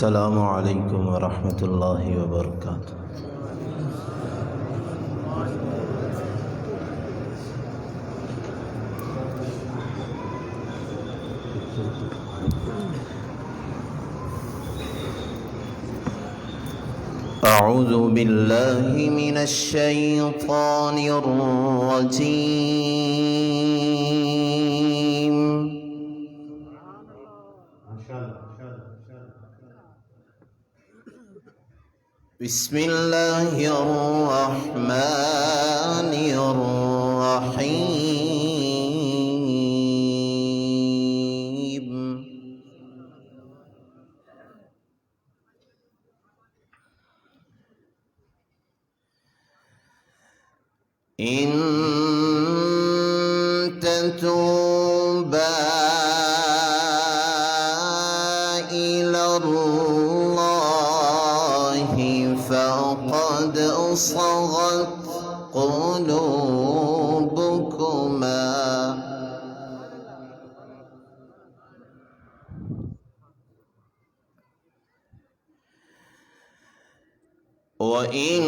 السلام علیکم ورحمۃ اللہ وبرکاتہ۔ اعوذ باللہ من الشیطان الرجیم۔ بسم اللہ الرحمن الرحیم۔ ان تتوبا الى اللہ فقد صغت قلوبكما وإن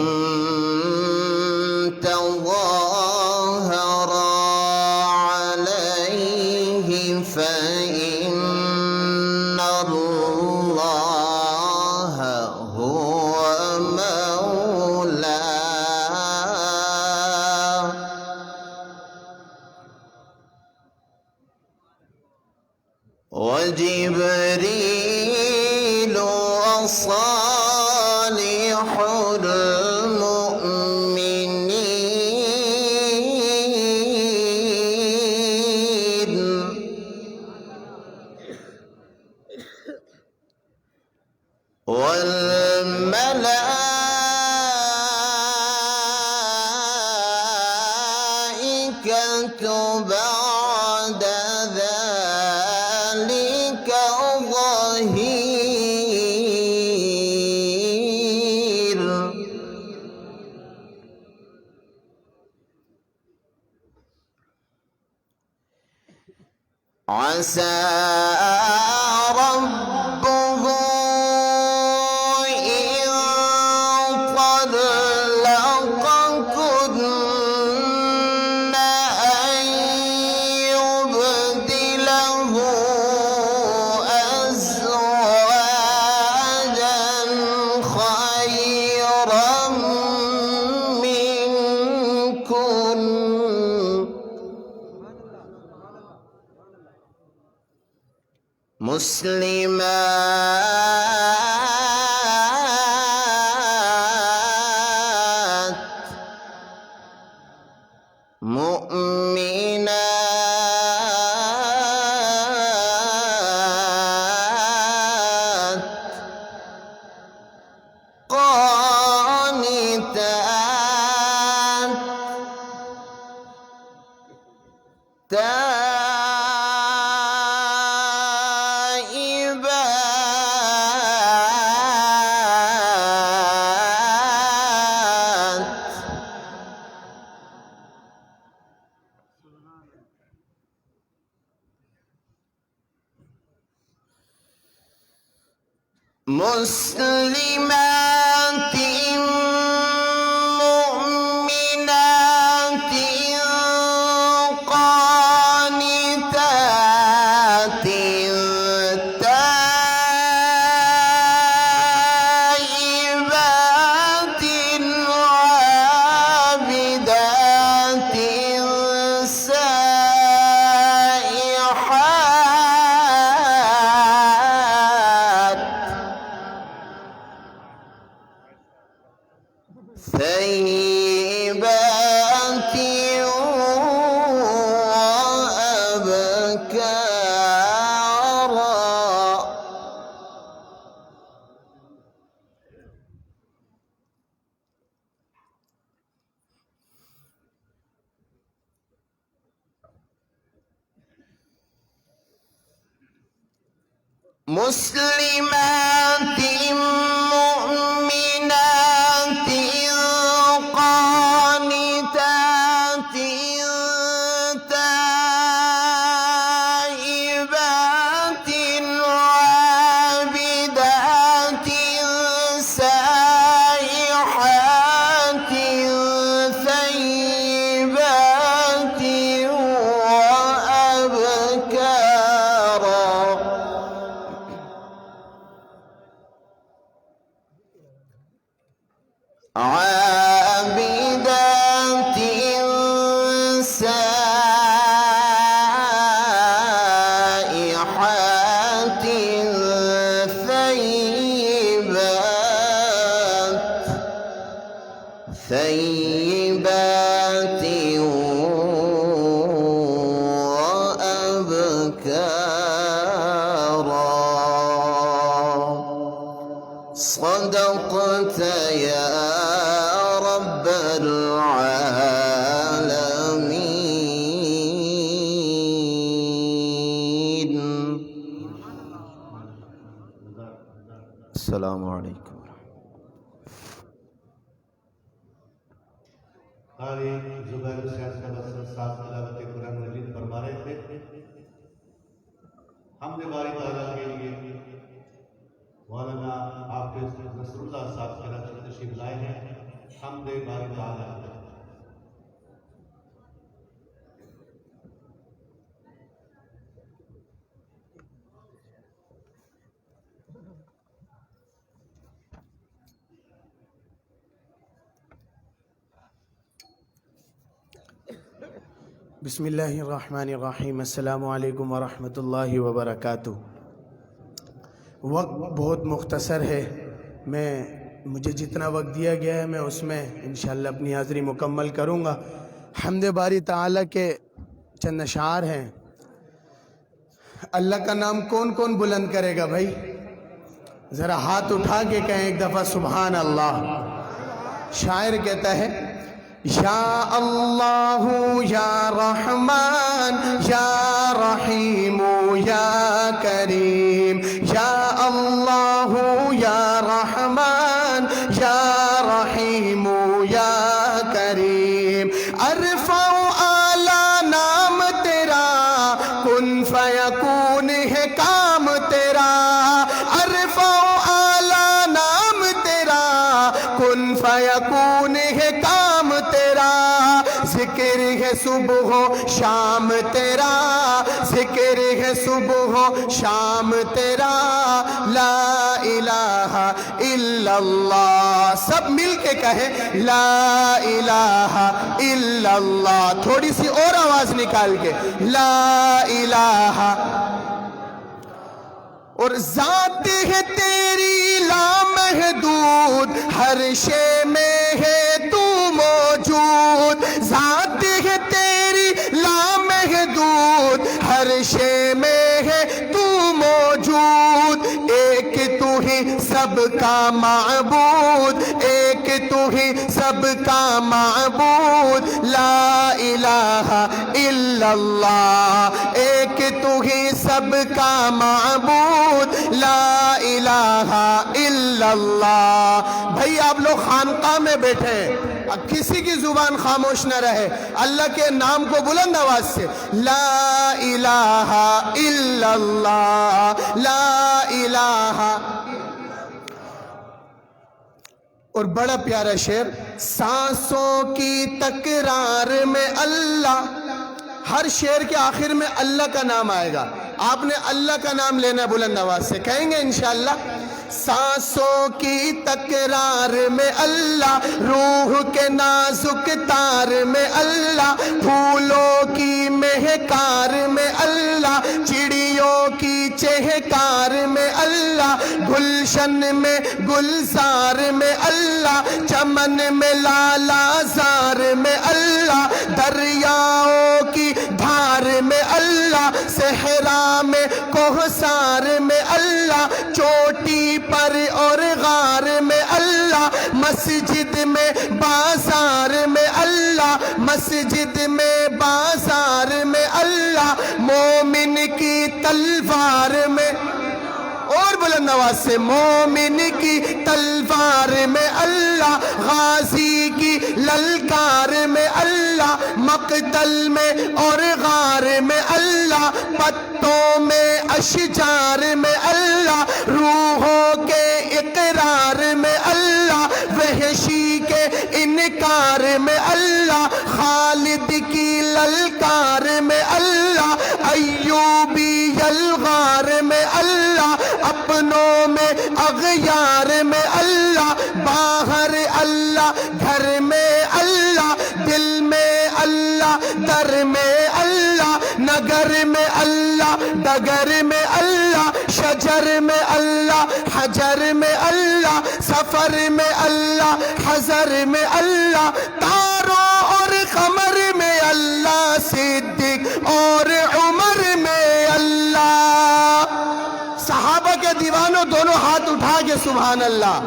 تظاهرا عليه فإن الله هو مولاه وجبريل وصالح المؤمنين والملائكة بعد ذلك ظهير۔ عسى ربه إن طلقكن أن يبدله أزواجا خيرا منكن مسلمات مؤمنات قانتات تائبات مسلمات مؤمنات قانتات تائبات عابدات سائحات ثيبات وأبكارا مسلمات مؤمنات قانتات تائبات عابدات عابدات سائحات ثيبات وأبكارا. صدقت يا رب العالمين. السلام علیکم. قاری زبیر حسین صاحب تلاوت قرآن مجید فرما رہے تھے. حمد باری تعالیٰ کے لیے مولانا حافظ نصر اللہ صاحب کراچی تشریف لائے ہیں. حمد باری تعالیٰ. بسم اللہ الرحمن الرحیم. السلام علیکم ورحمۃ اللہ وبرکاتہ. وقت بہت مختصر ہے. مجھے جتنا وقت دیا گیا ہے میں اس میں انشاءاللہ اپنی حاضری مکمل کروں گا. حمد باری تعالیٰ کے چند اشعار ہیں. اللہ کا نام کون کون بلند کرے گا بھائی؟ ذرا ہاتھ اٹھا کے کہیں ایک دفعہ سبحان اللہ. شاعر کہتا ہے یا اللہ یا رحمان یا رحیم یا کریم. یا اللہ یا رحمان یا رحیم یا کریم. ارفع اعلیٰ نام تیرا کن فیکون ہے کام تیرا. ارفع اعلیٰ نام تیرا کن فیکون ہے کام تیرا. ذکر ہے صبح و شام تیرا. ذکر ہے صبح و شام تیرا. لا الہ الا اللہ. سب مل کے کہیں لا الہ الا اللہ. تھوڑی سی اور آواز نکال کے لا الہ. اور ذات ہے تیری لامحدود ہر شے میں ہے تو موجود. ذات ہے تیری لامحدود ہر شے میں ہے تو موجود. ایک تو ہی سب کا معبود. ایک تو ہی سب کا معبود. لا الہ الا اللہ. ایک تو ہی سب کا معبود. لا الہ الا اللہ. بھائی آپ لوگ خانقاہ میں بیٹھے ہیں, اب کسی کی زبان خاموش نہ رہے. اللہ کے نام کو بلند آواز سے لا الہ الا اللہ. لا الہ. اور بڑا پیارا شعر. سانسوں کی تکرار میں اللہ. ہر شعر کے آخر میں اللہ کا نام آئے گا. آپ نے اللہ کا نام لینا بلند آواز سے کہیں گے انشاءاللہ. سانسوں کی تکرار میں اللہ. روح کے نازک تار میں اللہ. پھولوں کی مہکار میں اللہ. چڑیوں کی چہکار میں اللہ. گلشن میں گلزار میں اللہ. چمن میں لالا زار میں اللہ. دریاؤں کی دھار میں اللہ. صحرا میں کوہسار میں اللہ. چوٹی پر اور غار میں اللہ. مسجد میں بازار میں اللہ. مسجد میں بازار میں اللہ. مومن کی تلوار میں اور بلند آواز سے مومن کی تلوار میں اللہ. غازی کی للکار میں اللہ. مقتل میں اور غار میں اللہ. پتوں میں اشجار میں اللہ. روحوں کے اقرار میں اللہ. وحشی کے انکار میں اللہ. خالد کی للکار میں اللہ. ایوبی الغار میں اللہ. اپنوں میں اغیار میں اللہ، باہر اللہ، گھر میں اللہ، دل میں اللہ، در میں اللہ، نگر میں اللہ، ڈگر میں اللہ، شجر میں اللہ، حجر میں اللہ، سفر میں اللہ، حضر میں اللہ، تاروں اور قمر میں اللہ، صدیق اور عمر میں اللہ۔ صحابہ کے دیوانوں دونوں ہاتھ اٹھا کے سبحان اللہ۔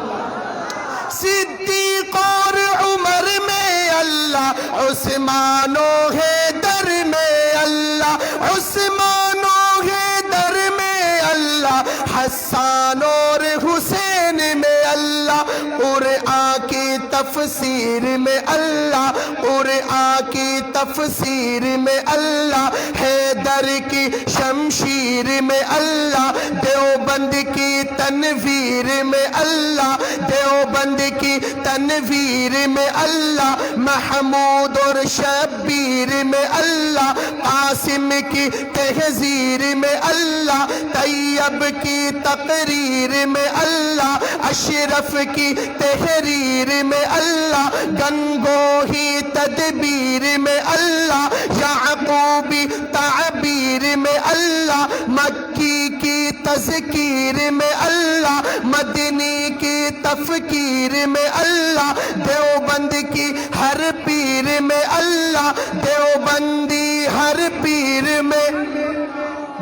صدیق اور عمر میں اللہ، عثمان و حیدر میں اللہ، عثمان و حیدر میں اللہ، حسان اور حسین میں اللہ، قرآن کی تفسیر میں اللہ، قرآن کی تفسیر میں اللہ، حیدر کی شمشیر میں اللہ، دیوبند کی تنویر میں اللہ، دیوبند کی تنویر میں اللہ، محمود اور شبیر میں اللہ، قاسم کی تحذیر میں اللہ، طیب کی تقریر میں اللہ، اشرف کی تحریر میں اللہ، گنگوہی تدبیر میں اللہ، یعقوبی تعبیر میں اللہ، مکی کی تذکیر میں اللہ، مدنی کی تفکیر میں اللہ، دیوبند کی ہر پیر میں اللہ، دیوبندی ہر پیر میں،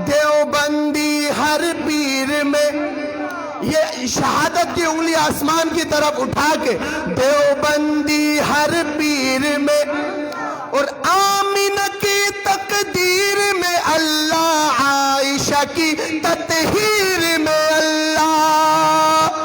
دیوبندی ہر پیر میں، یہ شہادت کی انگلی آسمان کی طرف اٹھا کے، دیوبندی ہر پیر میں، اور آمینہ کی تقدیر میں اللہ، عائشہ کی تطہیر میں اللہ،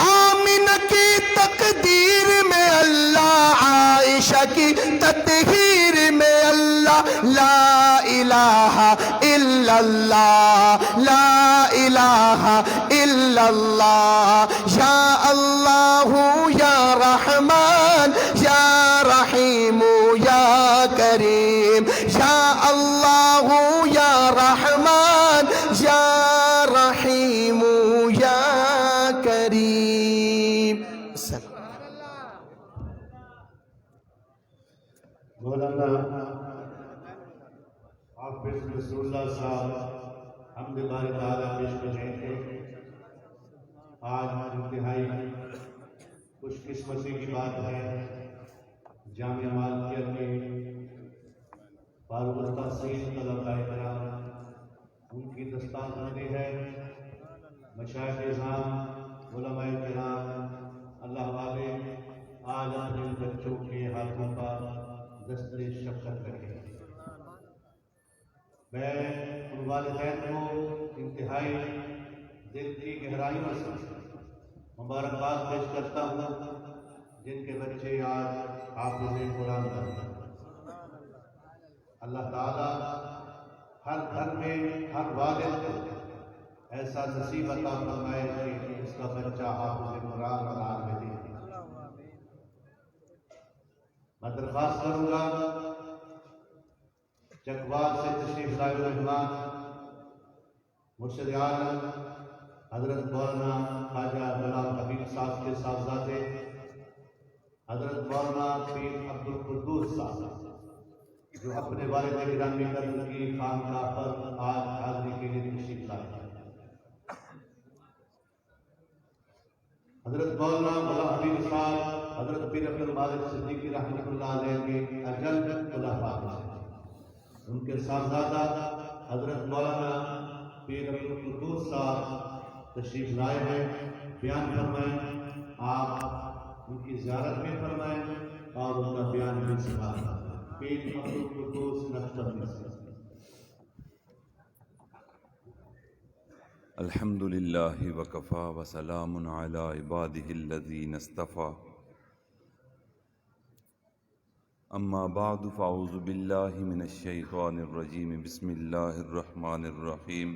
آمینہ کی تقدیر میں اللہ، عائشہ کی تطہیر میں اللہ، لا الہ الا اللہ، لا الہ الا اللہ، یا اللہ یا رحمان یا رحیم یا کریم، یا اللہ یا رحمان یا رحیم یا کریم۔ مولانا حافظ رسول اللہ صاحب حمد باری تعالیٰ پیش کر رہے تھے۔ آج انتہائی خوش قسمتی کی بات ہے، جامعہ مالکیہ کے فارغ التحصیل طلباء کرام، ان کی دستار بندی ہے، مشائخ اعظام، علماء کرام، اللہ والے آج اپنے بچوں کے ہاتھوں پر دستر شفقت رکھے۔ میں ان والدین کو انتہائی دل کی گہرائیوں سے مبارکباد پیش کرتا ہوں، جن کے بچے آج حافظ قرآن بنے۔ اللہ تعالیٰ ہر گھر میں ہر والد کو ایسا نصیب عطا فرمائے کہ اس کا بچہ حافظ قرآن اور عالم دین۔ میں درخواست کروں گا چکوال سے تشریف لائے مہمان مرشد عالم حضرت مولانا خواجہ غلام حبیب صاحب کے صاحبزادے حضرت مولانا پیر عبد القدوس صاحب، جو اپنے والد گرامی قدر کی خانقاہ پر آج حاضری کے لیے تشریف لائے۔ حضرت مولانا غلام حبیب صاحب حضرت پیر عبد المالک صدیقی رحمۃ اللہ علیہ کے اجل خلفاء ہیں۔ ان کے صاحبزادہ حضرت مولانا پیر عبد القدوس صاحب تشریف لائے ہیں، بیان فرمائیں، آپ ان کی زیارت بھی فرمائیں اور ان کا بیان بھی سنائیں۔ پیر عبد القدوس نقشبندی سے۔ الحمد للہ وکفا وسلام علی عبادہ الذین اصطفیٰ، اما بعد فاعوذ باللہ من الشیطان الرجیم، بسم اللہ الرحمن الرحیم،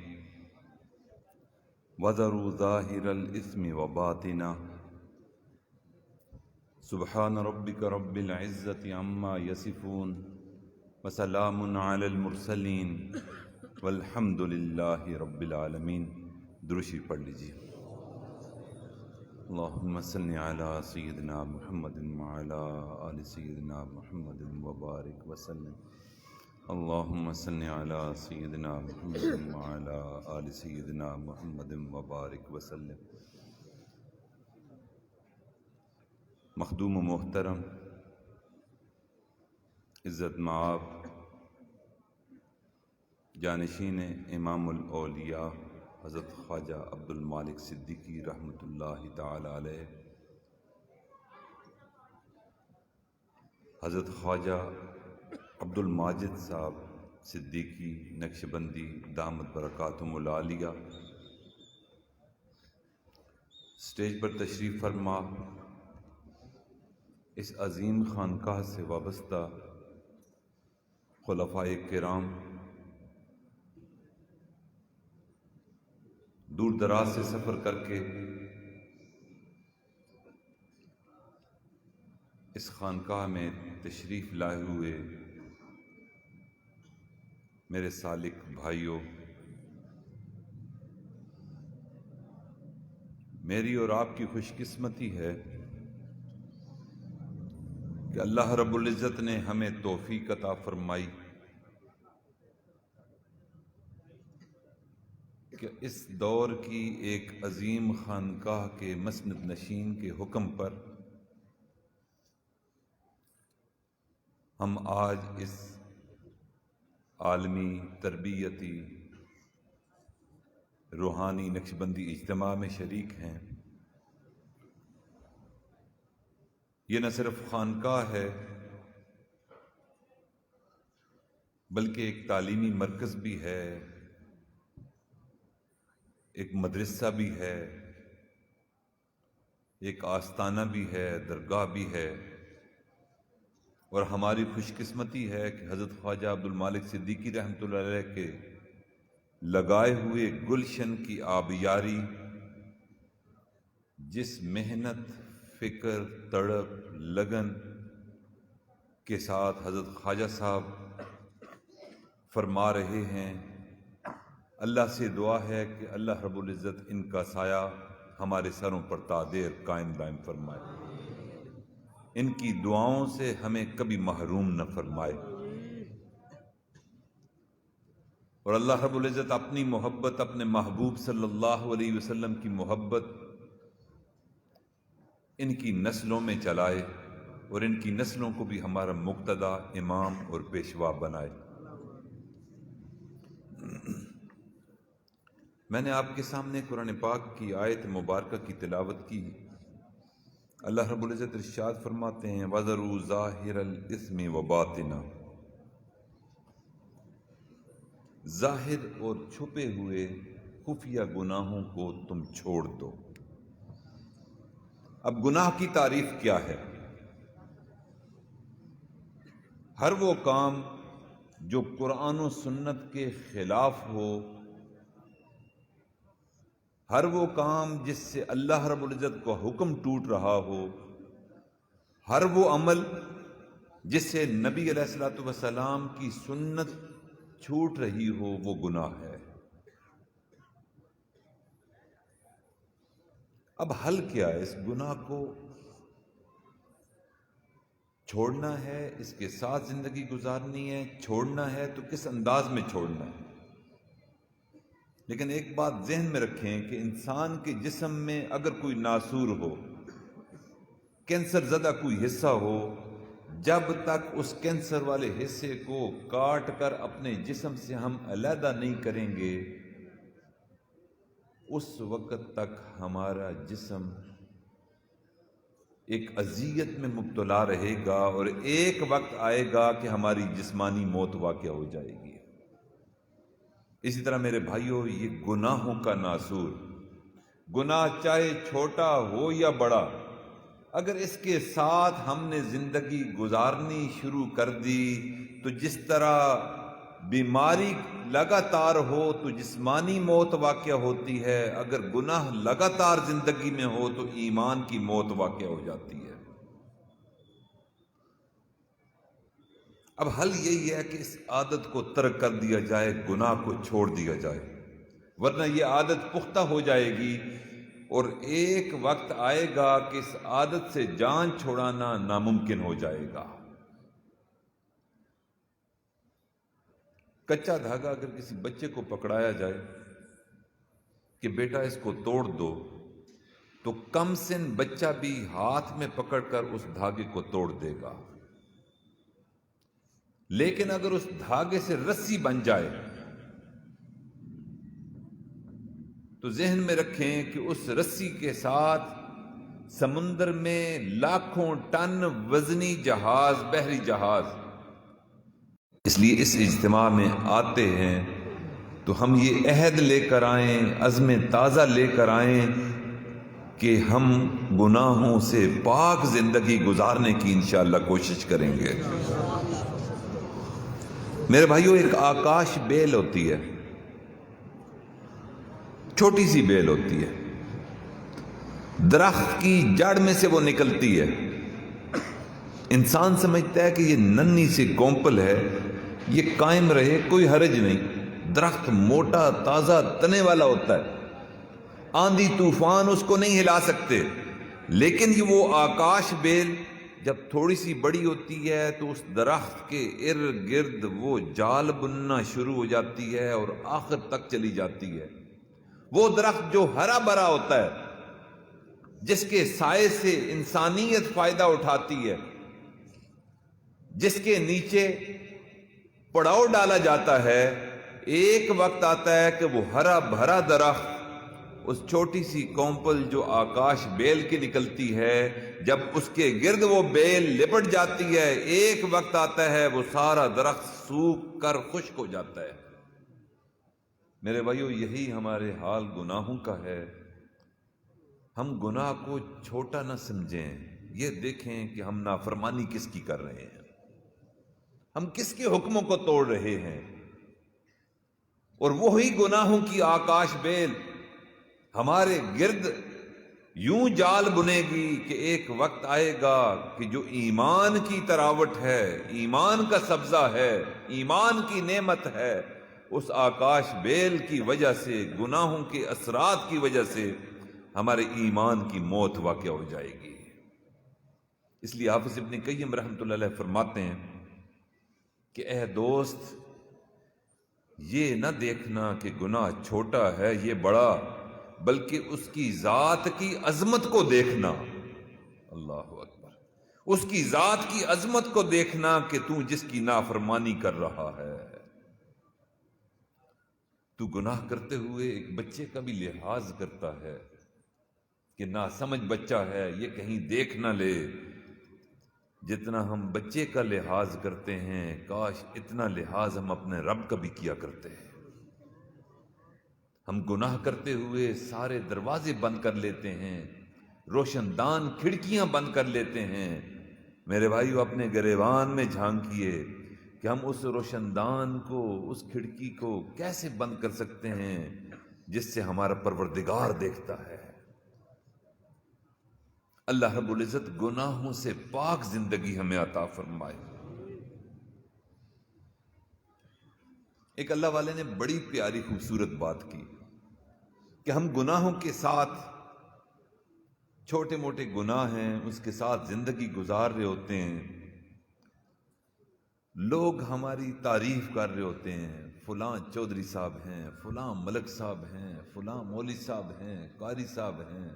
وذروا ظاہر الاثم وباطنہ، سبحان ربک رب العزت عما یصفون، وسلام علی المرسلین، والحمد للہ رب العالمین۔ درود شریف پڑھ لیجیے۔ اللهم صل على سيدنا محمد وعلى آل سيدنا محمد وبارك وسلم. اللهم صل على سيدنا محمد وعلى آل سيدنا محمد وبارك وسلم. مخدوم و محترم، عزت مآب، جانشین امام الاولیاء حضرت خواجہ عبد المالک صدیقی رحمۃ اللہ تعالی علیہ، حضرت خواجہ عبد الماجد صاحب صدیقی نقشبندی دامت برکاتہم العالیہ، اسٹیج پر تشریف فرما اس عظیم خانقاہ سے وابستہ خلفائے کرام، دور دراز سے سفر کر کے اس خانقاہ میں تشریف لائے ہوئے میرے سالک بھائیوں، میری اور آپ کی خوش قسمتی ہے کہ اللہ رب العزت نے ہمیں توفیق عطا فرمائی کہ اس دور کی ایک عظیم خانقاہ کے مسند نشین کے حکم پر ہم آج اس عالمی تربیتی روحانی نقشبندی اجتماع میں شریک ہیں۔ یہ نہ صرف خانقاہ ہے بلکہ ایک تعلیمی مرکز بھی ہے، ایک مدرسہ بھی ہے، ایک آستانہ بھی ہے، درگاہ بھی ہے، اور ہماری خوش قسمتی ہے کہ حضرت خواجہ عبد المالک صدیقی رحمۃ اللہ علیہ کے لگائے ہوئے گلشن کی آبیاری جس محنت، فکر، تڑپ، لگن کے ساتھ حضرت خواجہ صاحب فرما رہے ہیں، اللہ سے دعا ہے کہ اللہ رب العزت ان کا سایہ ہمارے سروں پر تا دیر قائم دائم فرمائے، ان کی دعاؤں سے ہمیں کبھی محروم نہ فرمائے، اور اللہ رب العزت اپنی محبت، اپنے محبوب صلی اللہ علیہ وسلم کی محبت ان کی نسلوں میں چلائے اور ان کی نسلوں کو بھی ہمارا مقتدی، امام اور پیشوا بنائے۔ میں نے آپ کے سامنے قرآن پاک کی آیت مبارکہ کی تلاوت کی۔ اللہ رب العزت ارشاد فرماتے ہیں وَذَرُوا ظَاهِرَ الْإِثْمِ وَبَاطِنَهُ، ظاہر اور چھپے ہوئے خفیہ گناہوں کو تم چھوڑ دو۔ اب گناہ کی تعریف کیا ہے؟ ہر وہ کام جو قرآن و سنت کے خلاف ہو، ہر وہ کام جس سے اللہ رب العزت کا حکم ٹوٹ رہا ہو، ہر وہ عمل جس سے نبی علیہ الصلوۃ والسلام کی سنت چھوٹ رہی ہو، وہ گناہ ہے۔ اب حل کیا ہے؟ اس گناہ کو چھوڑنا ہے، اس کے ساتھ زندگی گزارنی ہے، چھوڑنا ہے تو کس انداز میں چھوڑنا ہے؟ لیکن ایک بات ذہن میں رکھیں کہ انسان کے جسم میں اگر کوئی ناسور ہو، کینسر زدہ کوئی حصہ ہو، جب تک اس کینسر والے حصے کو کاٹ کر اپنے جسم سے ہم علیحدہ نہیں کریں گے، اس وقت تک ہمارا جسم ایک اذیت میں مبتلا رہے گا، اور ایک وقت آئے گا کہ ہماری جسمانی موت واقع ہو جائے گی۔ اسی طرح میرے بھائیوں، یہ گناہوں کا ناسور، گناہ چاہے چھوٹا ہو یا بڑا، اگر اس کے ساتھ ہم نے زندگی گزارنی شروع کر دی تو جس طرح بیماری لگاتار ہو تو جسمانی موت واقع ہوتی ہے، اگر گناہ لگاتار زندگی میں ہو تو ایمان کی موت واقع ہو جاتی ہے۔ اب حل یہی ہے کہ اس عادت کو ترک کر دیا جائے، گناہ کو چھوڑ دیا جائے، ورنہ یہ عادت پختہ ہو جائے گی اور ایک وقت آئے گا کہ اس عادت سے جان چھڑانا ناممکن ہو جائے گا۔ کچا دھاگا اگر کسی بچے کو پکڑایا جائے کہ بیٹا اس کو توڑ دو، تو کم سن بچہ بھی ہاتھ میں پکڑ کر اس دھاگے کو توڑ دے گا۔ لیکن اگر اس دھاگے سے رسی بن جائے تو ذہن میں رکھیں کہ اس رسی کے ساتھ سمندر میں لاکھوں ٹن وزنی جہاز، بحری جہاز، اس لیے اس اجتماع میں آتے ہیں تو ہم یہ عہد لے کر آئیں، عزم تازہ لے کر آئیں کہ ہم گناہوں سے پاک زندگی گزارنے کی انشاءاللہ کوشش کریں گے۔ میرے بھائیو، ایک آکاش بیل ہوتی ہے، چھوٹی سی بیل ہوتی ہے، درخت کی جڑ میں سے وہ نکلتی ہے۔ انسان سمجھتا ہے کہ یہ ننھی سی کونپل ہے، یہ قائم رہے کوئی حرج نہیں۔ درخت موٹا تازہ تنے والا ہوتا ہے، آندھی طوفان اس کو نہیں ہلا سکتے، لیکن یہ وہ آکاش بیل جب تھوڑی سی بڑی ہوتی ہے تو اس درخت کے ارد گرد وہ جال بننا شروع ہو جاتی ہے اور آخر تک چلی جاتی ہے۔ وہ درخت جو ہرا بھرا ہوتا ہے، جس کے سائے سے انسانیت فائدہ اٹھاتی ہے، جس کے نیچے پڑاؤ ڈالا جاتا ہے، ایک وقت آتا ہے کہ وہ ہرا بھرا درخت اس چھوٹی سی کونپل جو آکاش بیل کی نکلتی ہے، جب اس کے گرد وہ بیل لپٹ جاتی ہے، ایک وقت آتا ہے وہ سارا درخت سوکھ کر خشک ہو جاتا ہے۔ میرے بھائیو، یہی ہمارے حال گناہوں کا ہے۔ ہم گناہ کو چھوٹا نہ سمجھیں، یہ دیکھیں کہ ہم نافرمانی کس کی کر رہے ہیں، ہم کس کے حکموں کو توڑ رہے ہیں، اور وہی گناہوں کی آکاش بیل ہمارے گرد یوں جال بنے گی کہ ایک وقت آئے گا کہ جو ایمان کی تراوٹ ہے، ایمان کا سبزہ ہے، ایمان کی نعمت ہے، اس آکاش بیل کی وجہ سے، گناہوں کے اثرات کی وجہ سے ہمارے ایمان کی موت واقع ہو جائے گی۔ اس لیے حافظ ابن قیم رحمۃ اللہ علیہ فرماتے ہیں کہ اے دوست، یہ نہ دیکھنا کہ گناہ چھوٹا ہے، یہ بڑا، بلکہ اس کی ذات کی عظمت کو دیکھنا۔ اللہ اکبر، اس کی ذات کی عظمت کو دیکھنا کہ تو جس کی نافرمانی کر رہا ہے۔ تو گناہ کرتے ہوئے ایک بچے کا بھی لحاظ کرتا ہے کہ ناسمجھ بچہ ہے، یہ کہیں دیکھ نہ لے۔ جتنا ہم بچے کا لحاظ کرتے ہیں، کاش اتنا لحاظ ہم اپنے رب کا بھی کیا کرتے ہیں۔ ہم گناہ کرتے ہوئے سارے دروازے بند کر لیتے ہیں، روشن دان کھڑکیاں بند کر لیتے ہیں۔ میرے بھائیو، اپنے گریبان میں جھانکیے کہ ہم اس روشن دان کو، اس کھڑکی کو کیسے بند کر سکتے ہیں جس سے ہمارا پروردگار دیکھتا ہے۔ اللہ رب العزت گناہوں سے پاک زندگی ہمیں عطا فرمائے۔ ایک اللہ والے نے بڑی پیاری خوبصورت بات کی کہ ہم گناہوں کے ساتھ، چھوٹے موٹے گناہ ہیں، اس کے ساتھ زندگی گزار رہے ہوتے ہیں، لوگ ہماری تعریف کر رہے ہوتے ہیں، فلاں چودھری صاحب ہیں، فلاں ملک صاحب ہیں، فلاں مولوی صاحب ہیں، قاری صاحب ہیں،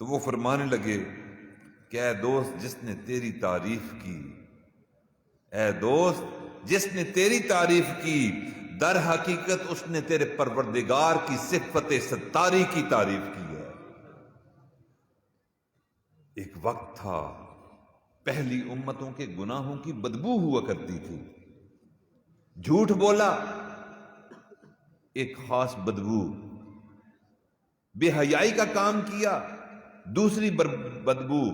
تو وہ فرمانے لگے کہ اے دوست، جس نے تیری تعریف کی، اے دوست جس نے تیری تعریف کی، در حقیقت اس نے تیرے پروردگار کی صفت ستاری کی تعریف کی ہے۔ ایک وقت تھا پہلی امتوں کے گناہوں کی بدبو ہوا کرتی تھی، جھوٹ بولا ایک خاص بدبو، بے حیائی کا کام کیا دوسری بدبو،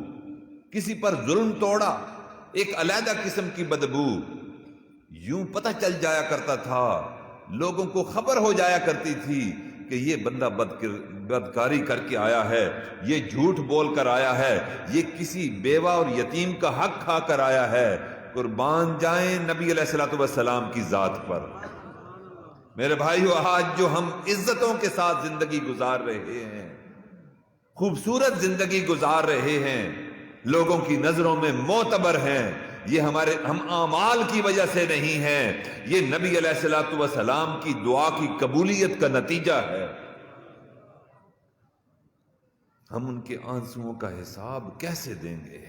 کسی پر ظلم توڑا ایک علیحدہ قسم کی بدبو۔ یوں پتہ چل جایا کرتا تھا، لوگوں کو خبر ہو جایا کرتی تھی کہ یہ بندہ بدکاری کر کے آیا ہے، یہ جھوٹ بول کر آیا ہے، یہ کسی بیوہ اور یتیم کا حق کھا کر آیا ہے۔ قربان جائیں نبی علیہ الصلوۃ والسلام کی ذات پر۔ میرے بھائیو، آج جو ہم عزتوں کے ساتھ زندگی گزار رہے ہیں، خوبصورت زندگی گزار رہے ہیں، لوگوں کی نظروں میں معتبر ہیں، یہ ہم اعمال کی وجہ سے نہیں ہیں، یہ نبی علیہ الصلوۃ والسلام کی دعا کی قبولیت کا نتیجہ ہے۔ ہم ان کے آنسوؤں کا حساب کیسے دیں گے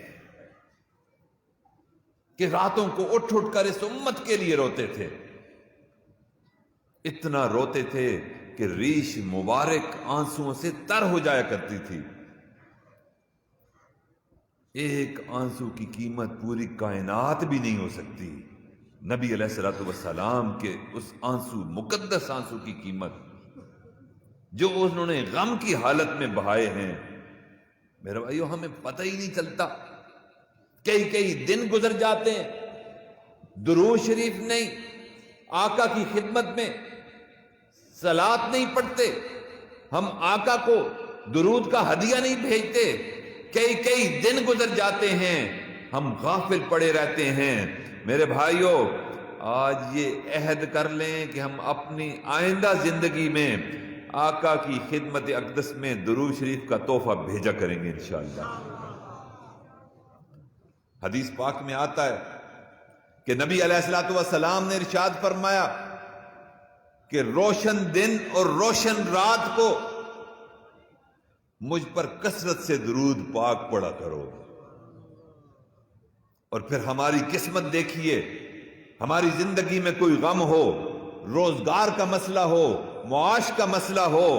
کہ راتوں کو اٹھ اٹھ کر اس امت کے لیے روتے تھے، اتنا روتے تھے کہ ریش مبارک آنسوؤں سے تر ہو جایا کرتی تھی۔ ایک آنسو کی قیمت پوری کائنات بھی نہیں ہو سکتی، نبی علیہ الصلوۃ والسلام کے اس آنسو، مقدس آنسو کی قیمت جو انہوں نے غم کی حالت میں بہائے ہیں۔ میرے بھائیو، ہمیں پتہ ہی نہیں چلتا، کئی دن گزر جاتے ہیں، درود شریف نہیں، آقا کی خدمت میں صلاۃ نہیں پڑھتے، ہم آقا کو درود کا ہدیہ نہیں بھیجتے، کئی دن گزر جاتے ہیں، ہم غافل پڑے رہتے ہیں۔ میرے بھائیوں، آج یہ عہد کر لیں کہ ہم اپنی آئندہ زندگی میں آقا کی خدمت اقدس میں درود شریف کا تحفہ بھیجا کریں گے انشاءاللہ۔ حدیث پاک میں آتا ہے کہ نبی علیہ الصلوۃ والسلام نے ارشاد فرمایا کہ روشن دن اور روشن رات کو مجھ پر کثرت سے درود پاک پڑھا کرو، اور پھر ہماری قسمت دیکھیے، ہماری زندگی میں کوئی غم ہو، روزگار کا مسئلہ ہو، معاش کا مسئلہ ہو،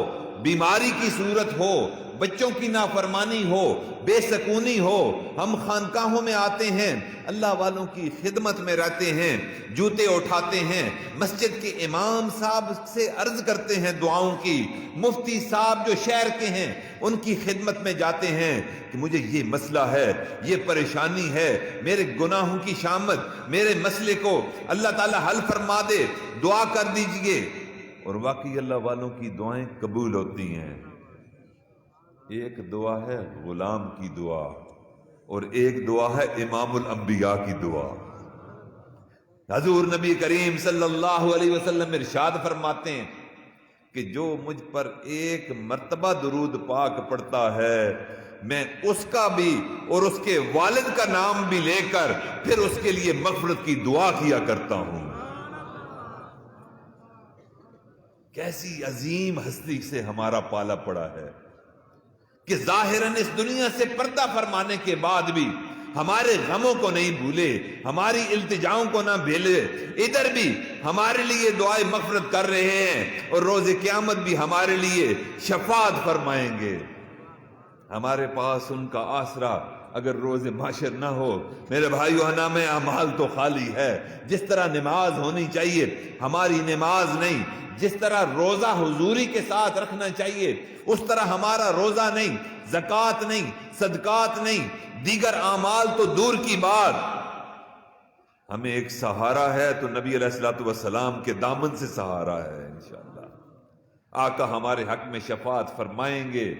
بیماری کی صورت ہو، بچوں کی نافرمانی ہو، بے سکونی ہو، ہم خانقاہوں میں آتے ہیں، اللہ والوں کی خدمت میں رہتے ہیں، جوتے اٹھاتے ہیں، مسجد کے امام صاحب سے عرض کرتے ہیں دعاؤں کی، مفتی صاحب جو شہر کے ہیں ان کی خدمت میں جاتے ہیں کہ مجھے یہ مسئلہ ہے، یہ پریشانی ہے، میرے گناہوں کی شامت، میرے مسئلے کو اللہ تعالی حل فرما دے، دعا کر دیجئے، اور واقعی اللہ والوں کی دعائیں قبول ہوتی ہیں۔ ایک دعا ہے غلام کی دعا، اور ایک دعا ہے امام الانبیاء کی دعا۔ حضور نبی کریم صلی اللہ علیہ وسلم ارشاد فرماتے ہیں کہ جو مجھ پر ایک مرتبہ درود پاک پڑھتا ہے، میں اس کا بھی اور اس کے والد کا نام بھی لے کر پھر اس کے لیے مغفرت کی دعا کیا کرتا ہوں۔ کیسی عظیم ہستی سے ہمارا پالا پڑا ہے کہ ظاہراً اس دنیا سے پردہ فرمانے کے بعد بھی ہمارے غموں کو نہیں بھولے، ہماری التجاؤں کو نہ بھولے، ادھر بھی ہمارے لیے دعائیں مغفرت کر رہے ہیں، اور روز قیامت بھی ہمارے لیے شفاعت فرمائیں گے۔ ہمارے پاس ان کا آسرا اگر روز محشر نہ ہو، میرے بھائیو، نام اعمال تو خالی ہے۔ جس طرح نماز ہونی چاہیے ہماری نماز نہیں، جس طرح روزہ حضوری کے ساتھ رکھنا چاہیے اس طرح ہمارا روزہ نہیں، زکوٰۃ نہیں، صدقات نہیں، دیگر اعمال تو دور کی بات۔ ہمیں ایک سہارا ہے تو نبی علیہ الصلوۃ والسلام کے دامن سے سہارا ہے انشاءاللہ۔ آقا ہمارے حق میں شفاعت فرمائیں گے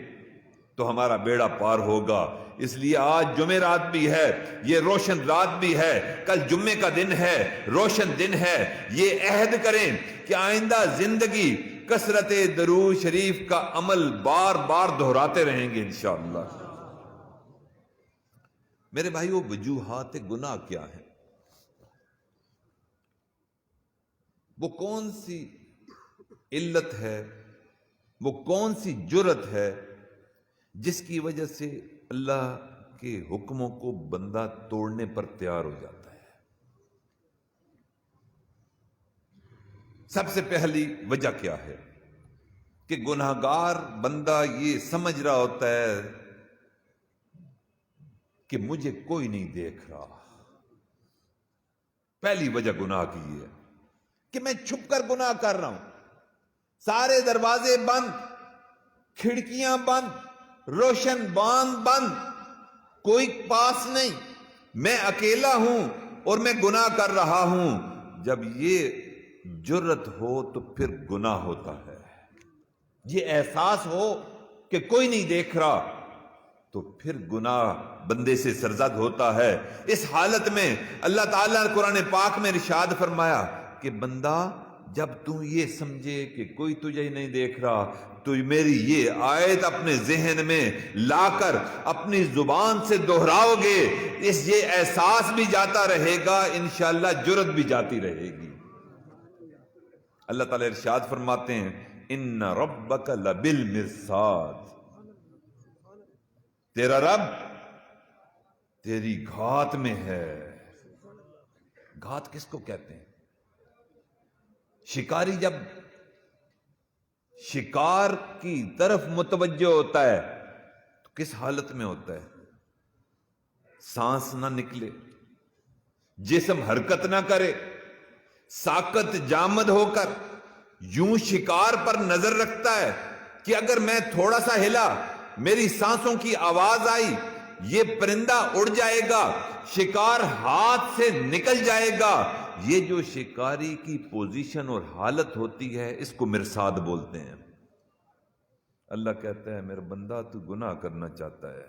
تو ہمارا بیڑا پار ہوگا۔ اس لیے آج جمعرات بھی ہے، یہ روشن رات بھی ہے، کل جمعے کا دن ہے، روشن دن ہے۔ یہ عہد کریں کہ آئندہ زندگی کثرت درود شریف کا عمل بار بار دہراتے رہیں گے انشاءاللہ۔ میرے بھائیو، وجوہات گناہ کیا ہیں؟ وہ کون سی علت ہے، وہ کون سی جرت ہے جس کی وجہ سے اللہ کے حکموں کو بندہ توڑنے پر تیار ہو جاتا ہے؟ سب سے پہلی وجہ کیا ہے کہ گناہگار بندہ یہ سمجھ رہا ہوتا ہے کہ مجھے کوئی نہیں دیکھ رہا۔ پہلی وجہ گناہ کی ہے کہ میں چھپ کر گناہ کر رہا ہوں، سارے دروازے بند، کھڑکیاں بند، روشن بند، کوئی پاس نہیں، میں اکیلا ہوں اور میں گناہ کر رہا ہوں۔ جب یہ جرت ہو تو پھر گناہ ہوتا ہے، یہ احساس ہو کہ کوئی نہیں دیکھ رہا تو پھر گناہ بندے سے سرزد ہوتا ہے۔ اس حالت میں اللہ تعالیٰ نے قرآن پاک میں ارشاد فرمایا کہ بندہ جب تو یہ سمجھے کہ کوئی تجھے نہیں دیکھ رہا تو میری یہ آیت اپنے ذہن میں لا کر اپنی زبان سے دہراؤ گے، یہ احساس بھی جاتا رہے گا، انشاءاللہ جرت بھی جاتی رہے گی۔ اللہ تعالیٰ ارشاد فرماتے ہیں ان ربک لبالمرصاد، تیرا رب تیری گھات میں ہے۔ گھات کس کو کہتے ہیں؟ شکاری جب شکار کی طرف متوجہ ہوتا ہے تو کس حالت میں ہوتا ہے؟ سانس نہ نکلے، جسم حرکت نہ کرے، ساکت جامد ہو کر یوں شکار پر نظر رکھتا ہے کہ اگر میں تھوڑا سا ہلا، میری سانسوں کی آواز آئی، یہ پرندہ اڑ جائے گا، شکار ہاتھ سے نکل جائے گا۔ یہ جو شکاری کی پوزیشن اور حالت ہوتی ہے اس کو مرصاد بولتے ہیں۔ اللہ کہتا ہے میرا بندہ تو گناہ کرنا چاہتا ہے،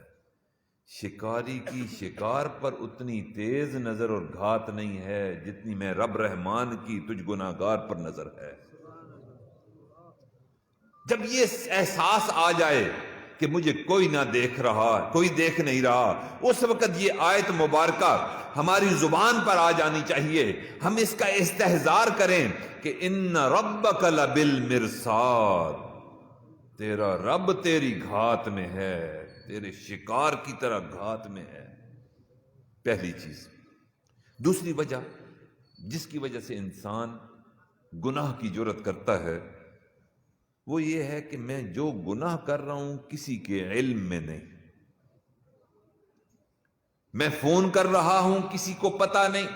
شکاری کی شکار پر اتنی تیز نظر اور گھات نہیں ہے جتنی میں رب رحمان کی تجھ گناہگار پر نظر ہے۔ جب یہ احساس آ جائے کہ مجھے کوئی نہ دیکھ رہا، کوئی دیکھ نہیں رہا، اس وقت یہ آیت مبارکہ ہماری زبان پر آ جانی چاہیے، ہم اس کا استحضار کریں کہ ان ربک لبالمرصاد، تیرا رب تیری گھات میں ہے، تیرے شکار کی طرح گھات میں ہے۔ پہلی چیز۔ دوسری وجہ جس کی وجہ سے انسان گناہ کی جرات کرتا ہے وہ یہ ہے کہ میں جو گناہ کر رہا ہوں کسی کے علم میں نہیں، میں فون کر رہا ہوں کسی کو پتا نہیں،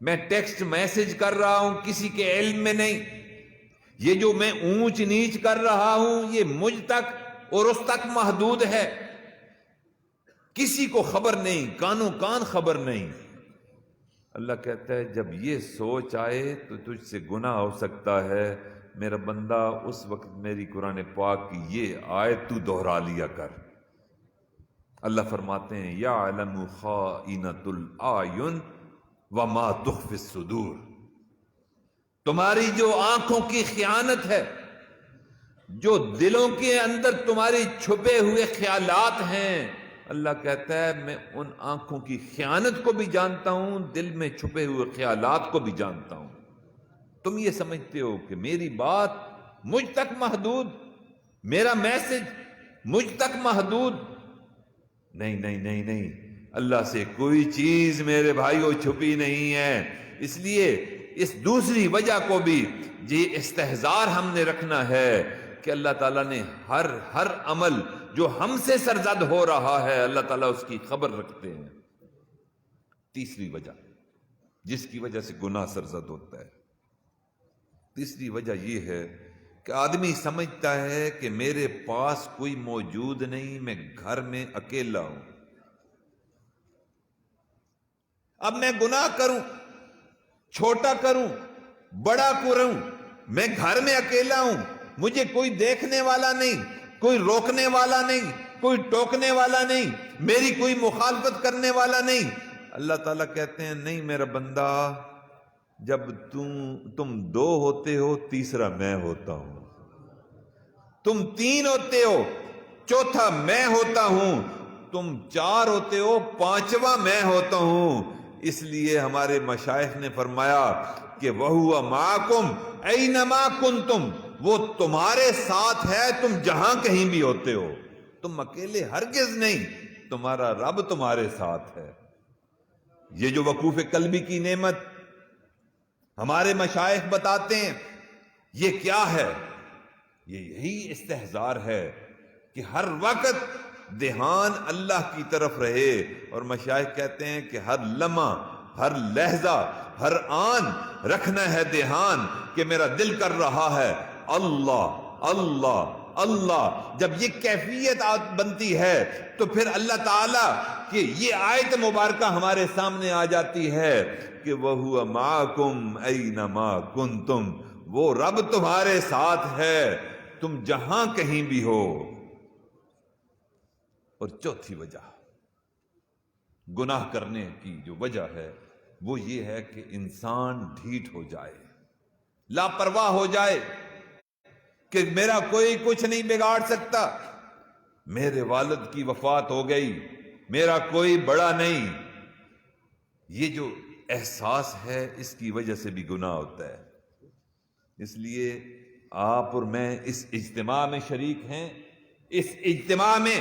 میں ٹیکسٹ میسج کر رہا ہوں کسی کے علم میں نہیں، یہ جو میں اونچ نیچ کر رہا ہوں یہ مجھ تک اور اس تک محدود ہے، کسی کو خبر نہیں، کانوں کان خبر نہیں۔ اللہ کہتا ہے جب یہ سوچ آئے تو تجھ سے گناہ ہو سکتا ہے، میرا بندہ اس وقت میری قرآن پاک کی یہ آیت تو دہرا لیا کر۔ اللہ فرماتے ہیں یعلم خائنۃ الاعین وما تخفی الصدور، تمہاری جو آنکھوں کی خیانت ہے، جو دلوں کے اندر تمہاری چھپے ہوئے خیالات ہیں، اللہ کہتا ہے میں ان آنکھوں کی خیانت کو بھی جانتا ہوں، دل میں چھپے ہوئے خیالات کو بھی جانتا ہوں۔ تم یہ سمجھتے ہو کہ میری بات مجھ تک محدود، میرا میسج مجھ تک محدود، نہیں نہیں نہیں نہیں، اللہ سے کوئی چیز میرے بھائیوں چھپی نہیں ہے۔ اس لیے اس دوسری وجہ کو بھی یہ استحضار ہم نے رکھنا ہے کہ اللہ تعالیٰ نے ہر عمل جو ہم سے سرزد ہو رہا ہے اللہ تعالیٰ اس کی خبر رکھتے ہیں۔ تیسری وجہ جس کی وجہ سے گناہ سرزد ہوتا ہے، تیسری وجہ یہ ہے کہ آدمی سمجھتا ہے کہ میرے پاس کوئی موجود نہیں، میں گھر میں اکیلا ہوں، اب میں گناہ کروں، چھوٹا کروں، بڑا کروں، میں گھر میں اکیلا ہوں، مجھے کوئی دیکھنے والا نہیں، کوئی روکنے والا نہیں، کوئی ٹوکنے والا نہیں، میری کوئی مخالفت کرنے والا نہیں۔ اللہ تعالیٰ کہتے ہیں نہیں میرا بندہ، جب تم دو ہوتے ہو تیسرا میں ہوتا ہوں، تم تین ہوتے ہو چوتھا میں ہوتا ہوں، تم چار ہوتے ہو پانچواں میں ہوتا ہوں۔ اس لیے ہمارے مشائخ نے فرمایا کہ وَهُوَ مَعَكُمْ أَيْنَمَا كُنْتُمْ، وہ تمہارے ساتھ ہے تم جہاں کہیں بھی ہوتے ہو، تم اکیلے ہرگز نہیں، تمہارا رب تمہارے ساتھ ہے۔ یہ جو وقوف قلبی کی نعمت ہمارے مشائخ بتاتے ہیں یہ کیا ہے؟ یہ یہی استحضار ہے کہ ہر وقت دھیان اللہ کی طرف رہے، اور مشائخ کہتے ہیں کہ ہر لمحہ، ہر لہجہ، ہر آن رکھنا ہے دھیان کہ میرا دل کر رہا ہے اللہ اللہ اللہ۔ جب یہ کیفیت بنتی ہے تو پھر اللہ تعالیٰ کی یہ آیت مبارکہ ہمارے سامنے آ جاتی ہے کہ وَهُوَ مَعَكُمْ أَيْنَمَا كُنْتُمْ، وہ رب تمہارے ساتھ ہے تم جہاں کہیں بھی ہو۔ اور چوتھی وجہ گناہ کرنے کی جو وجہ ہے وہ یہ ہے کہ انسان ڈھیٹ ہو جائے، لاپرواہ ہو جائے کہ میرا کوئی کچھ نہیں بگاڑ سکتا، میرے والد کی وفات ہو گئی، میرا کوئی بڑا نہیں، یہ جو احساس ہے اس کی وجہ سے بھی گناہ ہوتا ہے۔ اس لیے آپ اور میں اس اجتماع میں شریک ہیں، اس اجتماع میں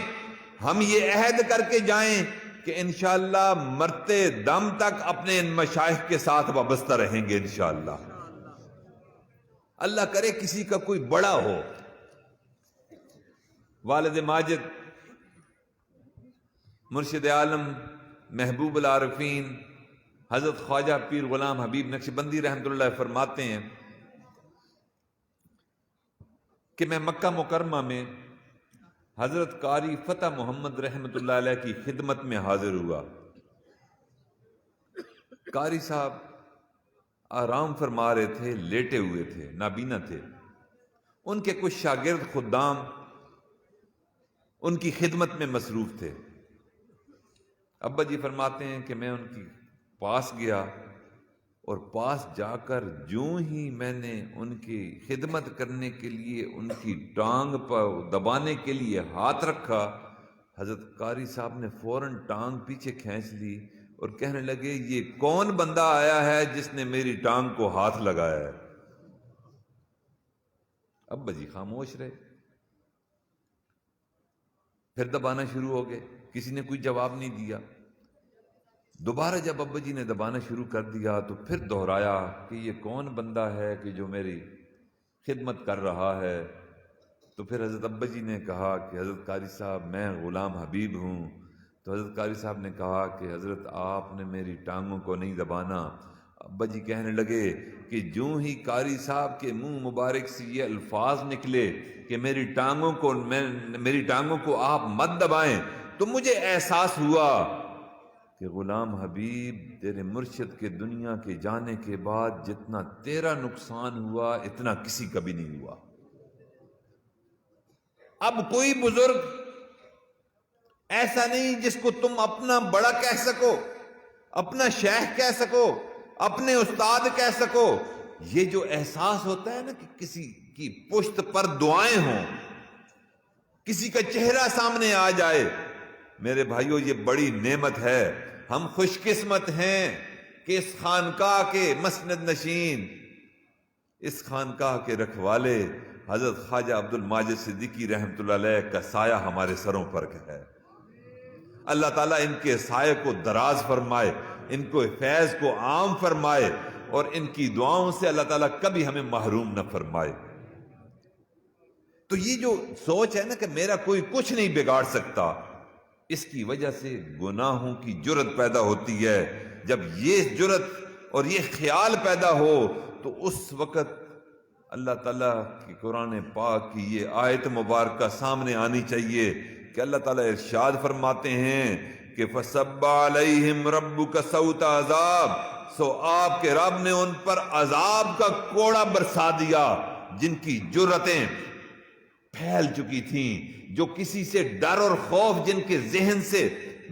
ہم یہ عہد کر کے جائیں کہ انشاءاللہ مرتے دم تک اپنے ان مشائخ کے ساتھ وابستہ رہیں گے انشاءاللہ۔ اللہ کرے کسی کا کوئی بڑا ہو، والد ماجد مرشد عالم محبوب العارفین حضرت خواجہ پیر غلام حبیب نقشبندی رحمۃ اللہ فرماتے ہیں کہ میں مکہ مکرمہ میں حضرت قاری فتح محمد رحمۃ اللہ علیہ کی خدمت میں حاضر ہوا۔ قاری صاحب آرام فرما رہے تھے، لیٹے ہوئے تھے، نابینا تھے۔ ان کے کچھ شاگرد خدام ان کی خدمت میں مصروف تھے۔ ابا جی فرماتے ہیں کہ میں ان کی پاس گیا اور پاس جا کر جوں ہی میں نے ان کی خدمت کرنے کے لیے ان کی ٹانگ پر دبانے کے لیے ہاتھ رکھا، حضرت قاری صاحب نے فوراً ٹانگ پیچھے کھینچ لی اور کہنے لگے یہ کون بندہ آیا ہے جس نے میری ٹانگ کو ہاتھ لگایا ہے؟ ابا جی خاموش رہے، پھر دبانا شروع ہو گئے، کسی نے کوئی جواب نہیں دیا۔ دوبارہ جب ابا جی نے دبانا شروع کر دیا تو پھر دہرایا کہ یہ کون بندہ ہے کہ جو میری خدمت کر رہا ہے؟ تو پھر حضرت ابا جی نے کہا کہ حضرت قاری صاحب میں غلام حبیب ہوں۔ تو حضرت قاری صاحب نے کہا کہ حضرت آپ نے میری ٹانگوں کو نہیں دبانا۔ ابا جی کہنے لگے کہ جوں ہی قاری صاحب کے منہ مبارک سے یہ الفاظ نکلے کہ میری ٹانگوں کو آپ مت دبائیں، تو مجھے احساس ہوا کہ غلام حبیب تیرے مرشد کے دنیا کے جانے کے بعد جتنا تیرا نقصان ہوا اتنا کسی کا بھی نہیں ہوا۔ اب کوئی بزرگ ایسا نہیں جس کو تم اپنا بڑا کہہ سکو، اپنا شیخ کہہ سکو، اپنے استاد کہہ سکو۔ یہ جو احساس ہوتا ہے نا کہ کسی کی پشت پر دعائیں ہوں، کسی کا چہرہ سامنے آ جائے، میرے بھائیو یہ بڑی نعمت ہے۔ ہم خوش قسمت ہیں کہ اس خانقاہ کے مسند نشین، اس خانقاہ کے رکھوالے حضرت خواجہ عبد الماجد صدیقی رحمۃ اللہ علیہ کا سایہ ہمارے سروں پر ہے۔ اللہ تعالیٰ ان کے سائے کو دراز فرمائے، ان کو فیض کو عام فرمائے، اور ان کی دعاؤں سے اللہ تعالیٰ کبھی ہمیں محروم نہ فرمائے۔ تو یہ جو سوچ ہے نا کہ میرا کوئی کچھ نہیں بگاڑ سکتا، اس کی وجہ سے گناہوں کی جرت پیدا ہوتی ہے۔ جب یہ جرت اور یہ خیال پیدا ہو تو اس وقت اللہ تعالیٰ کی قرآن پاک کی یہ آیت مبارکہ سامنے آنی چاہیے کہ اللہ تعالیٰ ارشاد فرماتے ہیں کہ فَصَبَّ عَلَيْهِمْ رَبُّكَ صَوْتَ عذاب، سو آپ کے رب نے ان پر عذاب کا کوڑا برسا دیا، جن کی جرتیں پھیل چکی تھیں، جو کسی سے ڈر اور خوف جن کے ذہن سے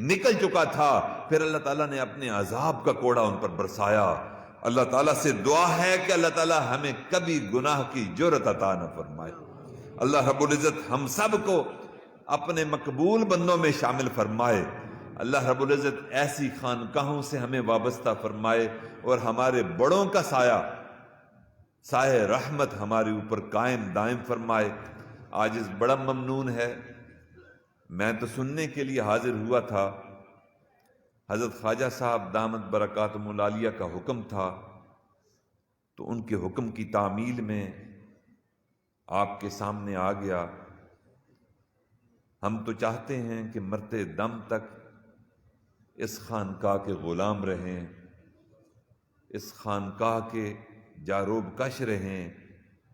نکل چکا تھا، پھر اللہ تعالیٰ نے اپنے عذاب کا کوڑا ان پر برسایا۔ اللہ تعالیٰ سے دعا ہے کہ اللہ تعالیٰ ہمیں کبھی گناہ کی جرت عطا نہ فرمائے۔ اللہ رب العزت ہم سب کو اپنے مقبول بندوں میں شامل فرمائے۔ اللہ رب العزت ایسی خانقاہوں سے ہمیں وابستہ فرمائے اور ہمارے بڑوں کا سایہ رحمت ہمارے اوپر قائم دائم فرمائے۔ آج اس بڑا ممنون ہے، میں تو سننے کے لیے حاضر ہوا تھا، حضرت خواجہ صاحب دامت برکاتہم العالیہ کا حکم تھا، تو ان کے حکم کی تعمیل میں آپ کے سامنے آ گیا۔ ہم تو چاہتے ہیں کہ مرتے دم تک اس خانقاہ کے غلام رہیں، اس خانقاہ کے جاروب کش رہیں،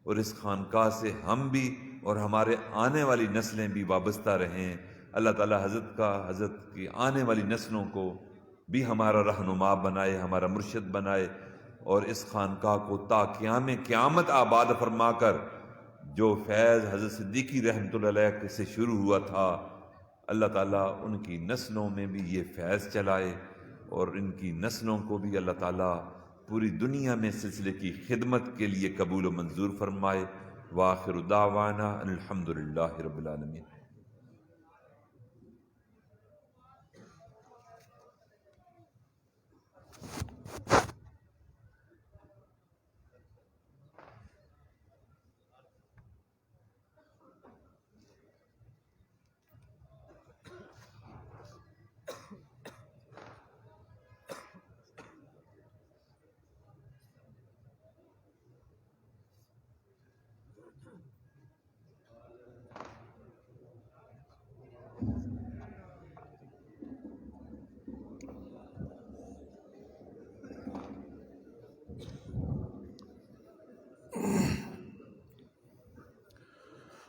اور اس خانقاہ سے ہم بھی اور ہمارے آنے والی نسلیں بھی وابستہ رہیں۔ اللہ تعالیٰ حضرت کی آنے والی نسلوں کو بھی ہمارا رہنما بنائے، ہمارا مرشد بنائے، اور اس خانقاہ کو تا قیامت آباد فرما کر جو فیض حضرت صدیقی رحمۃ اللہ علیہ سے شروع ہوا تھا، اللہ تعالیٰ ان کی نسلوں میں بھی یہ فیض چلائے، اور ان کی نسلوں کو بھی اللہ تعالیٰ پوری دنیا میں سلسلے کی خدمت کے لیے قبول و منظور فرمائے۔ وآخر دعوانا الحمدللہ رب العالمین۔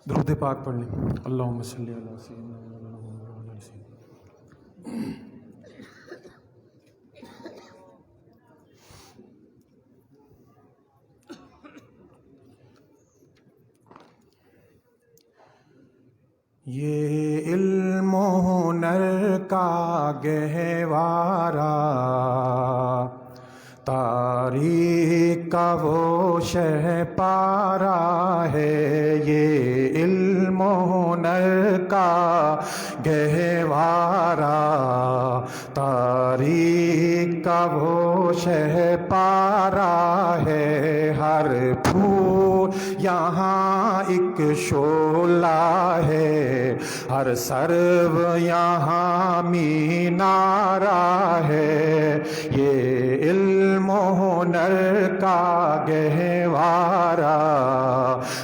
درود پاک پڑھ لیں۔ اللہم صلی علی سیدنا محمد وعلی سیدنا۔ یہ علم و ہنر کا گہوارہ تاریخ کا وہ شہ پارا ہے، یہ علم و ہنر کا گہوارہ تاریخ کا وہ شہ پارا ہے، ہر پھول یہاں ایک شعلہ ہے، ہر سرو یہاں مینارہ ہے، یہ علم و ہنر کا گہوارہ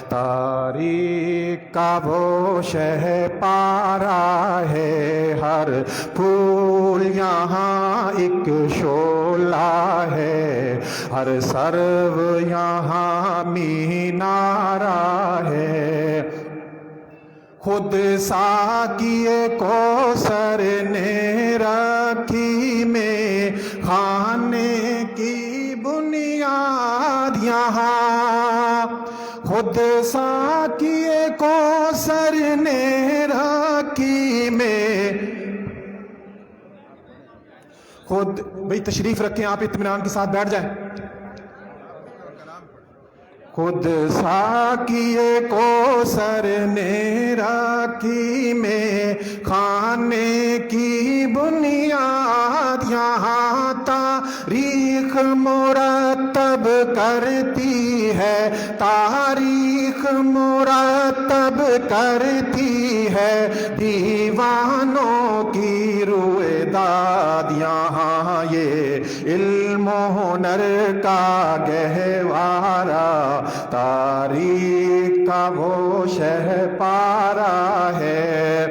تاریخ کا وہ شہ پارا ہے، ہر پھول یہاں ایک شعلہ ہے، ہر سرو یہاں مینارہ ہے، خود ساقیِ کوثر نے رکھی میں خانے کی بنیاد یہاں، خود ساقیِ کوثر نے رکھی میں خود بھئی تشریف رکھیں، آپ اطمینان کے ساتھ بیٹھ جائیں۔ خود ساقیِ کوثر نے رکھی میں خانے کی بنیاد، یہاں تاریخ مرتب کرتی ہے، تاریخ مرتب کرتی ہے دیوانوں کی رویداد، یہاں یہ علم و ہنر کا گہوارہ تاریخ کا وہ شہ پارا ہے،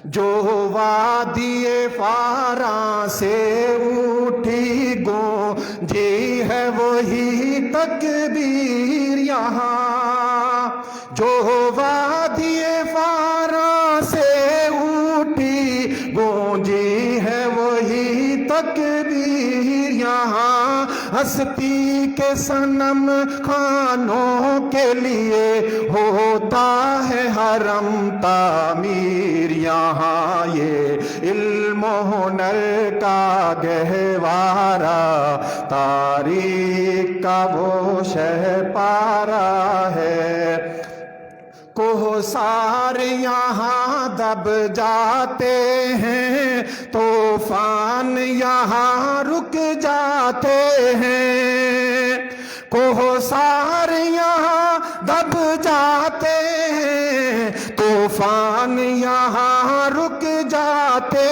جو وادی فاراں سے اٹھی گونجی ہے وہی تکبیر یہاں، جو وادی فاراں سے اٹھی گونجی ہے وہی تکبیر یہاں، ہستی کے صنم خانوں کے لیے ہوتا ہے حرم تعمیر، یہاں یہ علم و ہنر کا گہوارہ تاریخ کا وہ شہ پارا ہے، کوثر یہاں دب جاتے ہیں، طوفان یہاں رک جاتے ہیں، کوثر یہاں دب جاتے ہیں، طوفان یہاں رک جاتے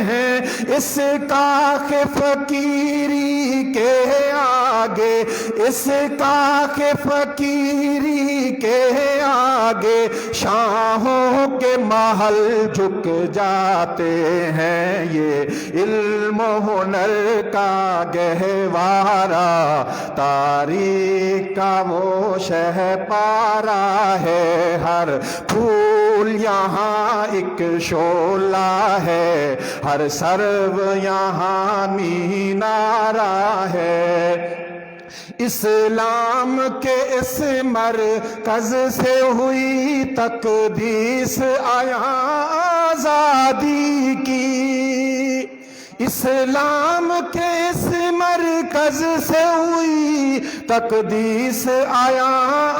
ہیں، اس کاخ فقیری کے آگے، اس کاخ فقیری کے آگے شاہوں کے محل جھک جاتے ہیں، یہ علم و ہنر کا گہوارہ تاریخ کا وہ شہ پارا ہے، ہر پھول یہاں ایک شعلہ ہے، ہر سرو یہاں مینارہ ہے، اسلام کے اس مرکز سے ہوئی تقدیس آیا آزادی کی، اسلام کے اس مرکز سے ہوئی تقدیس آیا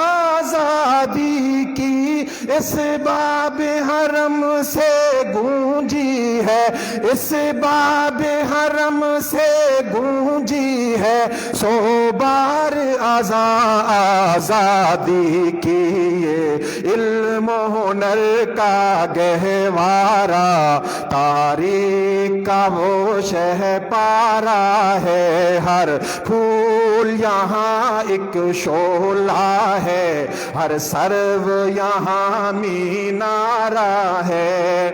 آزادی کی، اس باب حرم سے گونجی ہے، اس باب حرم سے گونجی ہے سو بار آزادی کی، یہ علم و ہنر کا گہوارہ تاریخ کا وہ شہ پارا ہے، ہر پھول یہاں ایک شعلہ ہے، ہر سرو یہاں مینارہ ہے،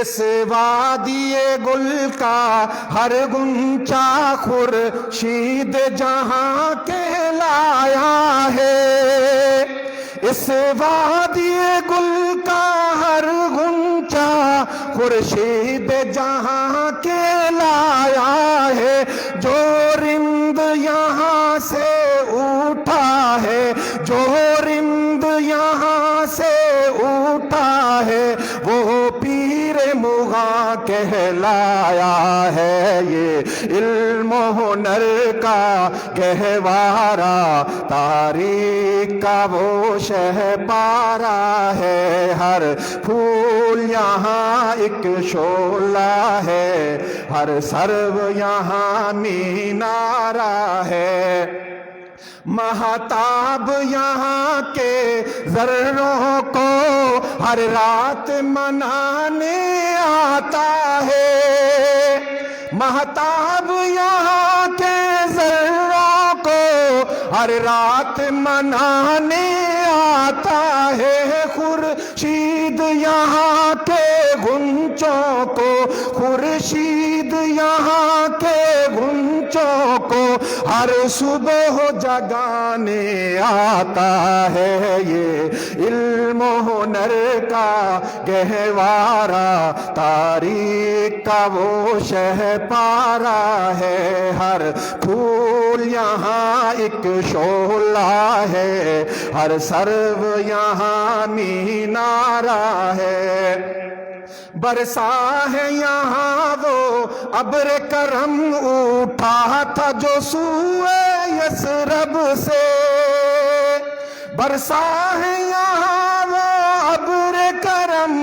اس وادی گل کا ہر گنچا خورشید جہاں کہلایا ہے، اس وادی گل کا ہر گنچا خورشید جہاں کہلایا ہے، جو رند یہاں سے اٹھا ہے، جو رند یہاں سے اٹھا ہے وہ پیر مغاں کہلایا ہے، یہ علم و ہنر کا گہوارہ تاریخ کا وہ شہ پارا ہے، ہر پھول یہاں ایک شعلہ ہے، ہر سرو یہاں مینارہ ہے، مہتاب یہاں کے ذروں کو ہر رات منانے آتا ہے، مہتاب یہاں کے ذروں کو ہر رات منانے آتا ہے، خورشید یہاں کے گنچوں کو، خورشید یہاں کے گنچوں کو ہر صبح جگانے آتا ہے، یہ علم و ہنر کا گہوارہ تاریخ کا وہ شہ پارا ہے، ہر پھول یہاں ایک شعلہ ہے، ہر سرو یہاں مینارہ ہے، برسا ہے یہاں وہ ابر کرم اٹھا تھا جو سوئے یثرب سے، برسا ہے یہاں وہ ابر کرم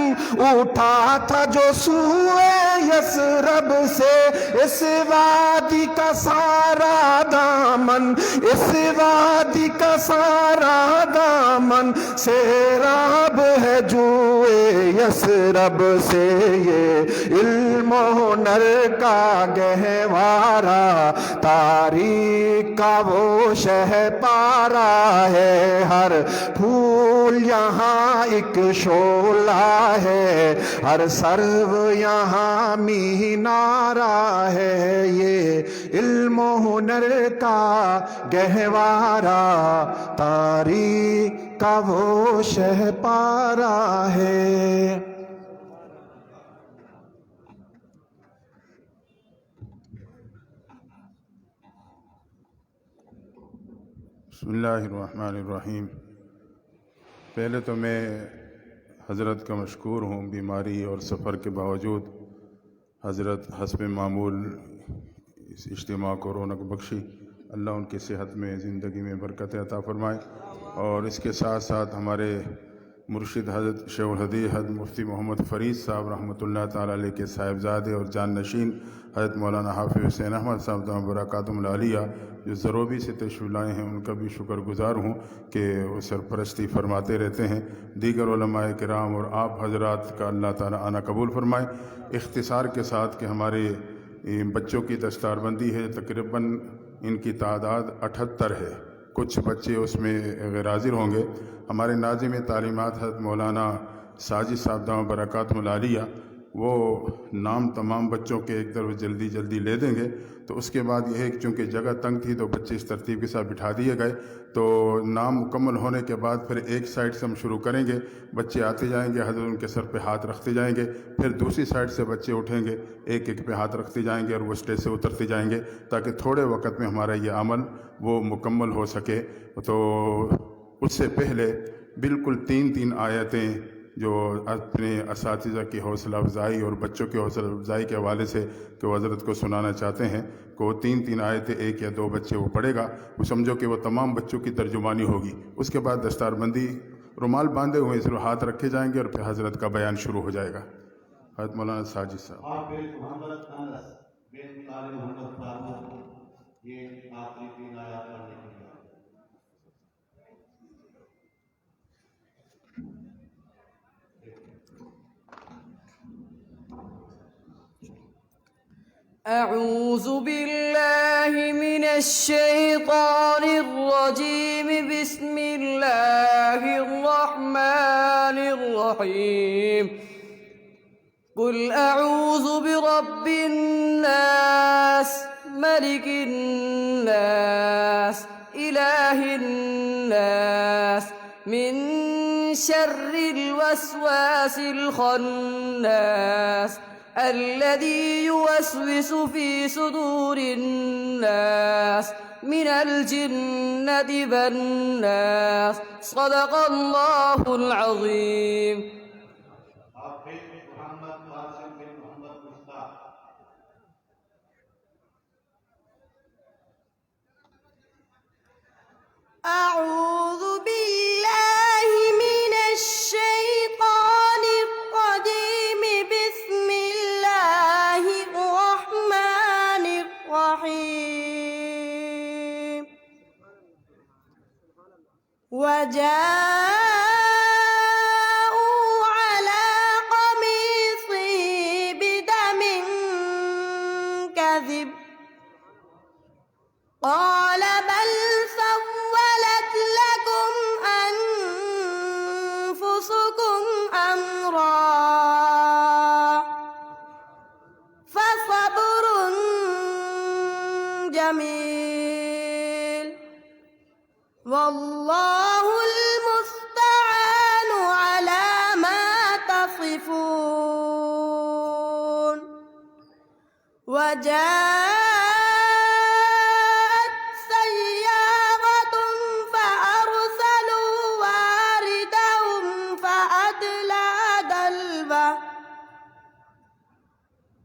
اٹھا تھا جو سوئے یثرب سے، اس وادی کا سارا دامن، اس وادی کا سارا دامن سیراب ہے جوئے یثرب سے، یہ علم و ہنر کا گہوارہ تاریخ کا وہ شہ پارا ہے، ہر پھول یہاں ایک شعلہ ہے، ہر سرو یہاں مینارہ ہے، یہ علم و ہنر کا گہوارہ تاریخ کا وہ شہ پارا ہے۔ بسم اللہ الرحمن الرحیم۔ پہلے تو میں حضرت کا مشکور ہوں، بیماری اور سفر کے باوجود حضرت حسب معمول اس اجتماع کو رونق بخشی، اللہ ان کی صحت میں زندگی میں برکت عطا فرمائے، اور اس کے ساتھ ساتھ ہمارے مرشد حضرت شیخ الحدیث حضرت مفتی محمد فرید صاحب رحمۃ اللہ تعالیٰ علیہ کے صاحبزادے اور جان نشین حضرت مولانا حافظ حسین احمد صاحب دامت برکاتہم العالیہ جو ضروبی سے تشریف لائے ہیں، ان کا بھی شکر گزار ہوں کہ وہ سرپرستی فرماتے رہتے ہیں، دیگر علماء کرام اور آپ حضرات کا اللہ تعالیٰ آنا قبول فرمائے۔ اختصار کے ساتھ کہ ہمارے بچوں کی دستار بندی ہے، تقریباً ان کی تعداد 78 ہے، کچھ بچے اس میں غیر حاضر ہوں گے۔ ہمارے ناظم تعلیمات حضرت مولانا ساجد صاحب دامت برکاتہم العالیہ وہ نام تمام بچوں کے ایک طرف جلدی جلدی لے دیں گے، تو اس کے بعد یہ ہے کہ چونکہ جگہ تنگ تھی تو بچے اس ترتیب کے ساتھ بٹھا دیے گئے، تو نام مکمل ہونے کے بعد پھر ایک سائڈ سے ہم شروع کریں گے، بچے آتے جائیں گے، حضرت ان کے سر پہ ہاتھ رکھتے جائیں گے، پھر دوسری سائڈ سے بچے اٹھیں گے، ایک ایک پہ ہاتھ رکھتے جائیں گے اور وہ اسٹیج سے اترتے جائیں گے، تاکہ تھوڑے وقت میں ہمارا یہ عمل وہ مکمل ہو سکے۔ تو اس سے پہلے بالکل 3 آیتیں جو اپنے اساتذہ کی حوصلہ افزائی اور بچوں کی حوصلہ افزائی کے حوالے سے کہ وہ حضرت کو سنانا چاہتے ہیں کہ وہ 3 آیتیں 1 یا 2 بچے وہ پڑھے گا، وہ سمجھو کہ وہ تمام بچوں کی ترجمانی ہوگی۔ اس کے بعد دستار بندی، رومال باندھے ہوئے صرف ہاتھ رکھے جائیں گے اور پھر حضرت کا بیان شروع ہو جائے گا۔ حضرت مولانا ساجد صاحب۔ اور پھر محمد انس بن طارق محمد فاروق یہ آخری 3 آیات پڑھنے کے لیے۔ أعوذ بالله من الشيطان الرجيم بسم الله الرحمن الرحيم قل أعوذ برب الناس ملك الناس إله الناس من شر الوسواس الخناس الذي يوسوس في صدور الناس من الجنة والناس صدق الله العظيم. اور پھر محمد قاسم بن محمد مشتاق۔ أعوذ بالله من الشيطان الرجيم بسم الله الرحمن الرحيم وجاءوا على قميصه بدم كذب قال بل سولت لكم أنفسكم أمرا فصبر جميل والله المستعان على ما تصفون. وجاءت سيارة فأرسلوا واردهم فأدلى دلوه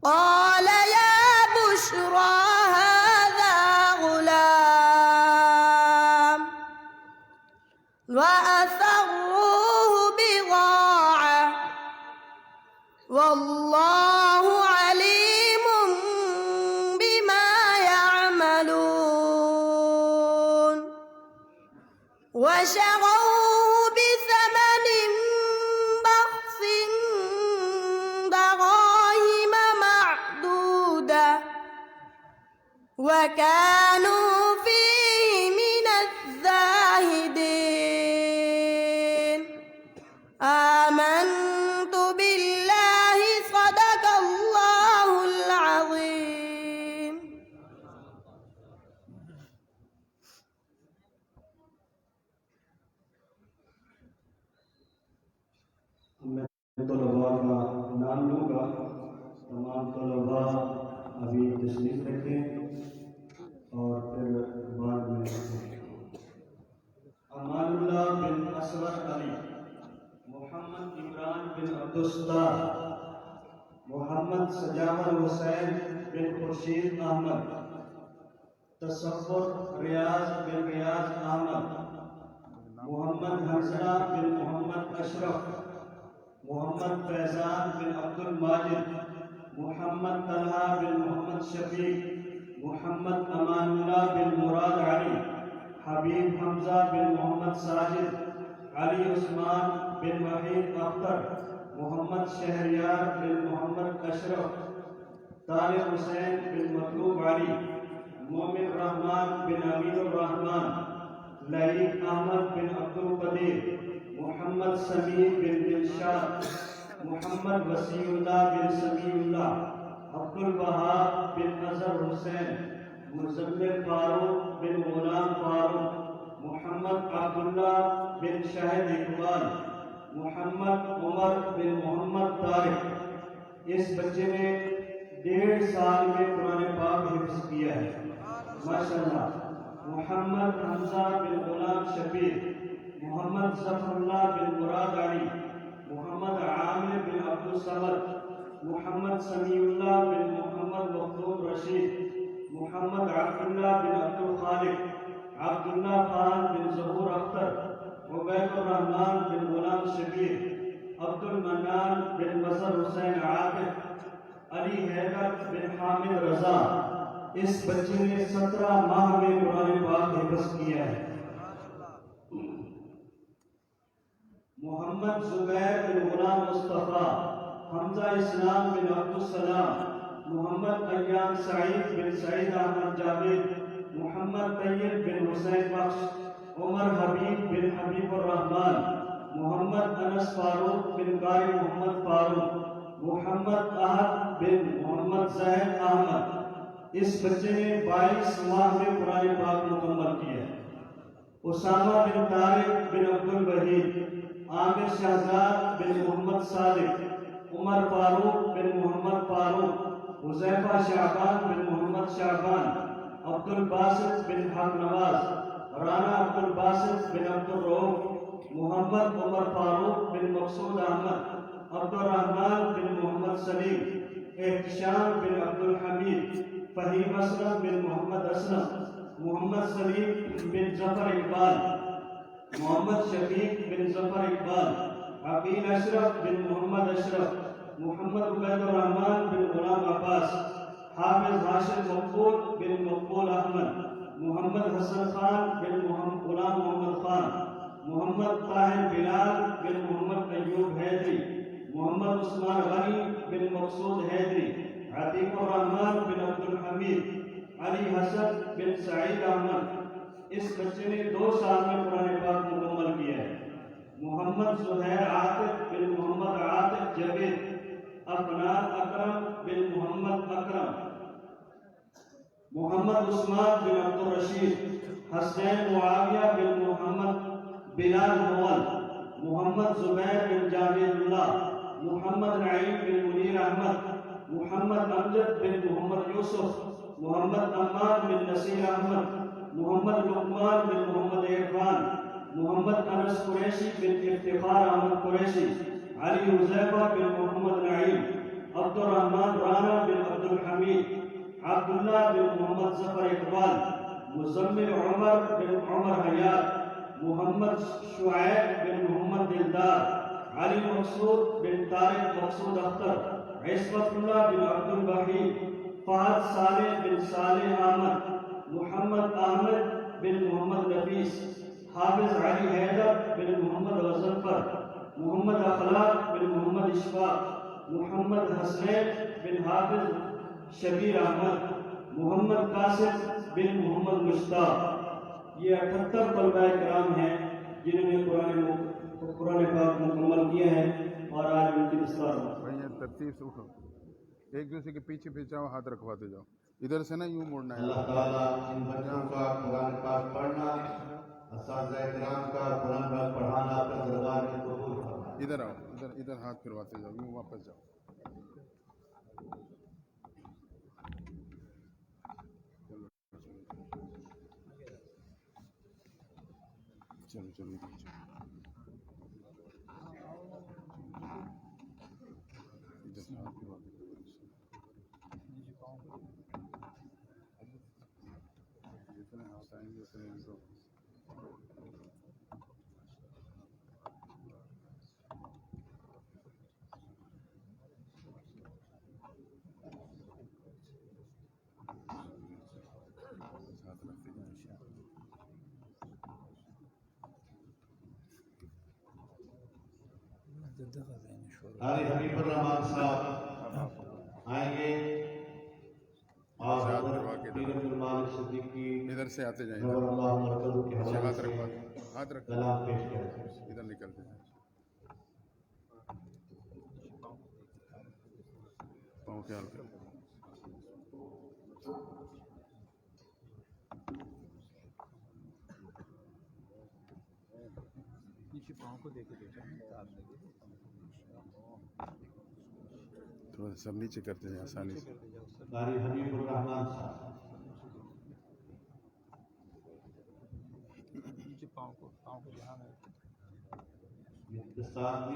قال يا بشرى هذا غلام وأسروه بضاعة والله عليم بما يعملون. وشروه بثمن بخس دراهم معدودة وكانوا فيه من الزاهدين. آمنت بالله صدق الله العظيم. میں طلباء کا نام لوں گا، تمام طلباء ابھی تشریف رکھیں اور پھر بعد میں امان اللہ بن اسور علی، محمد عمران بن عبدالستار، محمد سجاور حسین بن خورشید احمد، تصور ریاض بن ریاض احمد، محمد حمزہ بن محمد اشرف، محمد فیضان بن عبد الماجد، محمد طلحہ بن محمد شفیق، محمد امان اللہ بن مراد علی، حبیب حمزہ بن محمد ساجد، علی عثمان بن وحید اختر، محمد شہریار بن محمد اشرف، طارق حسین بن مطلوب علی، مومن رحمان بن امین الرحمان، لعیب احمد بن عبد القدیر، محمد سمیع بن دلشاد، محمد وسیع اللہ بن سمیع اللہ، عبد الوہاب بن اظہر حسین، مزمل فاروق بن غلام فاروق، محمد عبداللہ بن شاہد اقبال، محمد عمر بن محمد طارق۔ اس بچے نے 1.5 سال میں قرآن پاک حفظ کیا ہے ماشاءاللہ۔ محمد حمزہ بن غلام شفیق، محمد ظفر اللہ بن مراد علی، محمد محمد عامر بن عبد الصمد محمد سمیع اللہ بن محمد مخلوق رشید محمد عبداللہ بن عبد الخالق عبداللہ خان بن ظہور اختر عبید الرحمن بن غلام شبیر عبد المنان بن مظہر حسین عاطف علی حیدر بن حامد رضا۔ اس بچے نے 17 ماہ میں قرآن پاک حفظ کیا ہے۔ محمد زبیر بن غلام مصطفیٰ حمزہ اسلام بن عبدالسلام محمد ایان سعید بن سعید احمد جاوید محمد طیب بن حسین بخش عمر حبیب بن حبیب الرحمن محمد انس فاروق بن قاری محمد فاروق محمد احد بن محمد زید احمد۔ اس بچے نے 22 ماہ میں قرآن پاک مکمل کیا ہے۔ اسامہ بن طارق بن عبد الوحید عامر شہزاد بن محمد صادق عمر فاروق بن محمد فاروق حذیفہ شعبان بن محمد شعبان عبد الباسط بن حق نواز رانا عبد الباسط بن عبد الرؤوف محمد عمر فاروق بن مقصود احمد عبد الرحمن بن محمد سلیم احتشام بن عبد الحمید فہیم اسلم بن محمد اسلم محمد سلیم بن ظفر اقبال محمد شفیق بن ظفر اقبال عقیل اشرف بن محمد اشرف محمد عبید الرحمن بن غلام عباس حافظ ہاشم مقبول بن مقبول احمد محمد حسن خان بن غلام محمد خان محمد طاہر بلال بن محمد ایوب حیدری محمد عثمان غنی بن مقصود حیدری عتیق الرحمن بن عبد الحمید علی حسن بن سعید احمد۔ اس بچے نے 2 سال میں قرآن پاک مکمل کیا ہے۔ محمد زہیر عاطف بن محمد عاطف جاوید افنان اکرم بن محمد اکرم محمد عثمان بن عبد الرشید حسین معاویہ بن محمد بلال مول محمد زبیر بن جاوید اللہ محمد نعیم بن منیر احمد محمد امجد بن محمد یوسف محمد امان بن نصیر احمد محمد لقمان بن محمد عرفان محمد انس قریشی بن افتخار احمد قریشی علی حذیفہ بن محمد نعیم عبد الرحمن رانا بن عبد الحمید عبداللہ بن محمد ظفر اقبال مزمل عمر بن عمر حیات محمد شعیب بن محمد دلدار علی مقصود بن طارق مقصود اختر عصمت اللہ بن عبد الوحید فہد صالح بن صالح احمد محمد احمد بن محمد نفیس حافظ علی حیدر بن محمد غضنفر محمد اخلاق بن محمد اشفاق محمد حسنین بن حافظ شبیر احمد محمد قاسم بن محمد مشتاق۔ یہ 78 طلبہ کرام ہیں جنہوں نے قرآن پاک مکمل کیا ہے اور آج ان کی دستار ترتیب سے اٹھو، ایک دوسرے کے پیچھے جاؤ، ہاتھ رکھواتے جاؤ، ادھر سے نا یوں موڑنا ہے۔ اللہ تعالیٰ ان بچوں کا قرآن پاک پڑھنا، اساتذہ کرام کا قرآن پاک پڑھانا اپنے دربار میں قبول فرمائے۔ ادھر آؤ، ادھر ہاتھ پھرواتے جاؤ، یوں واپس جاؤ۔ چلو چلو ادھر چلو، ادھر ہاتھ پھرواتے جاؤ۔ جتنے ہاتھ آئیں گے اتنے ان کو ہاتھ رکھتے جائیں۔ قاری حبیب الرحمان صاحب آئیں گے اور پیر عبد المالک صدیقی ادھر سے آتے جائیں، نور اللہ مرکز کے حوالے ہاتھ سے رکھوا، ہاتھ رکھو، کلام پیش کریں۔ ادھر نکلتے ہیں، پاؤں خیال کرو۔ نیچے پاؤں کو دیکھ کے دیکھا تھوڑا سب نیچے کرتے ہیں آسانی سے۔ قاری حبیب الرحمان صاحب نیچے پاؤں کو جہاں دستار بھی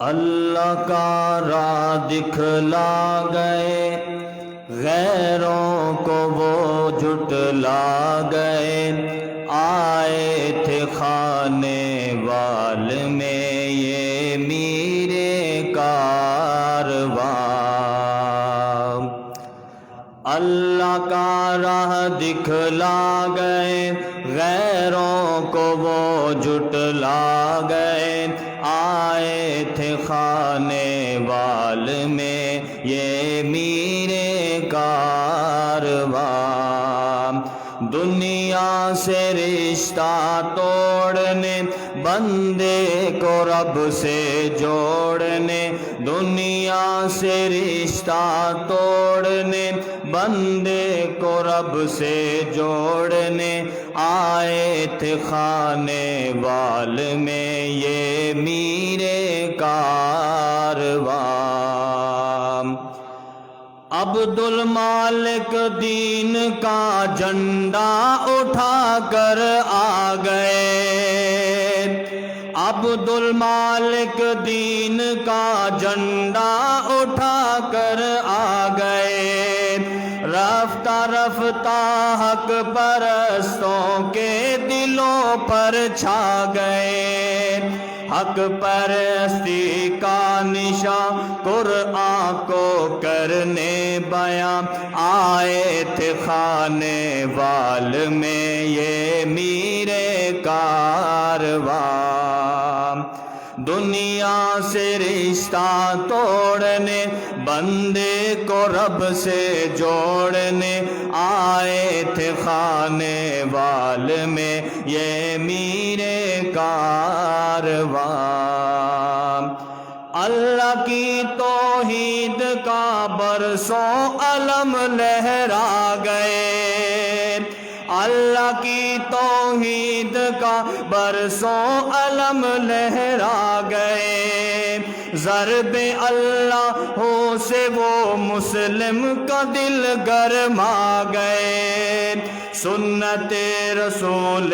اللہ کا راہ دکھلا گئے، غیروں کو وہ جھٹلا گئے، آئے تھے خانے وال میں یہ میرے کارواں۔ اللہ کا راہ دکھلا گئے، غیروں کو وہ جھٹلا گئے، آئے تھے خانے وال میں یہ میرے کارواں۔ دنیا سے رشتہ توڑنے، بندے کو رب سے جوڑنے، دنیا سے رشتہ توڑنے، بندے کو رب سے جوڑنے، آئے تھے خانے وال میں یہ میرے کارواں۔ عبد المالک دین کا جھنڈا اٹھا کر آ گئے، عبد المالک دین کا جھنڈا اٹھا کر آ گئے، رفتہ رفتہ حق پرستوں کے دلوں پر چھا گئے، حق پرستی کا نشاں قرآن کو کرنے بیاں، آئے تھے خانے وال میں یہ میرے کارواں۔ دنیا سے رشتہ توڑنے، بندے کو رب سے جوڑنے، آئے تھے خانے وال میں یہ میرے کارواں۔ اللہ کی توحید کا برسوں علم لہرا گئے، اللہ کی توحید کا برسوں علم لہرا گئے، ضرب اللہ ہو سے وہ مسلم کا دل گرما گئے، سنت رسول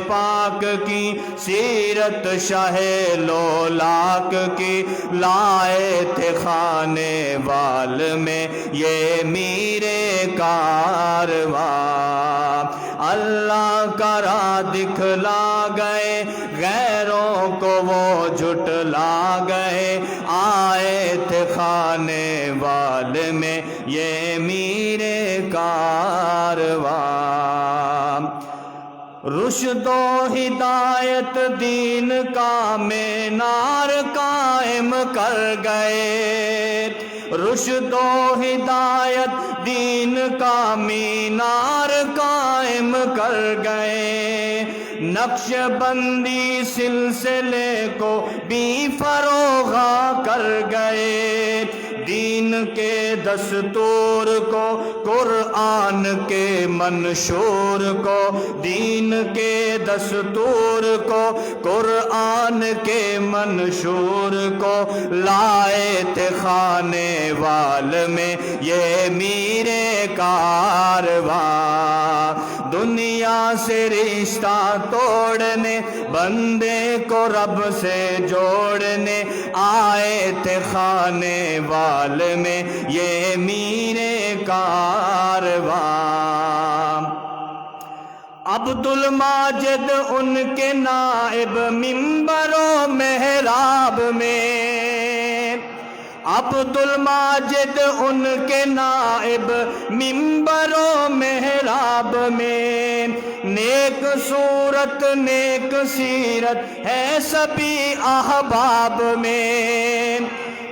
پاک کی سیرت شاہ لولاک کی، لائے تھے خانے وال میں یہ میرے کارواں۔ اللہ کا راہ دکھلا گئے، غیروں کو وہ جھٹلا گئے، آئے تھے خانے وال میں یہ میرے کارواں۔ رشد و ہدایت دین کا مینار قائم کر گئے، رشد و ہدایت دین کا مینار قائم کر گئے، نقش بندی سلسلے کو بھی فروغ کر گئے، دین کے دستور کو، قرآن کے منشور کو، دین کے دستور کو، قرآن کے منشور کو، لائے تھے خانے وال میں یہ میرے کارواں۔ دنیا سے رشتہ توڑنے، بندے کو رب سے جوڑنے، آئے تھے خانے وال میں یہ میرے کارواں۔ عبد الماجد ان کے نائب منبر و محراب میں، عبد الماجد ان کے نائب منبر و محراب میں، نیک صورت نیک سیرت ہے سبھی احباب میں،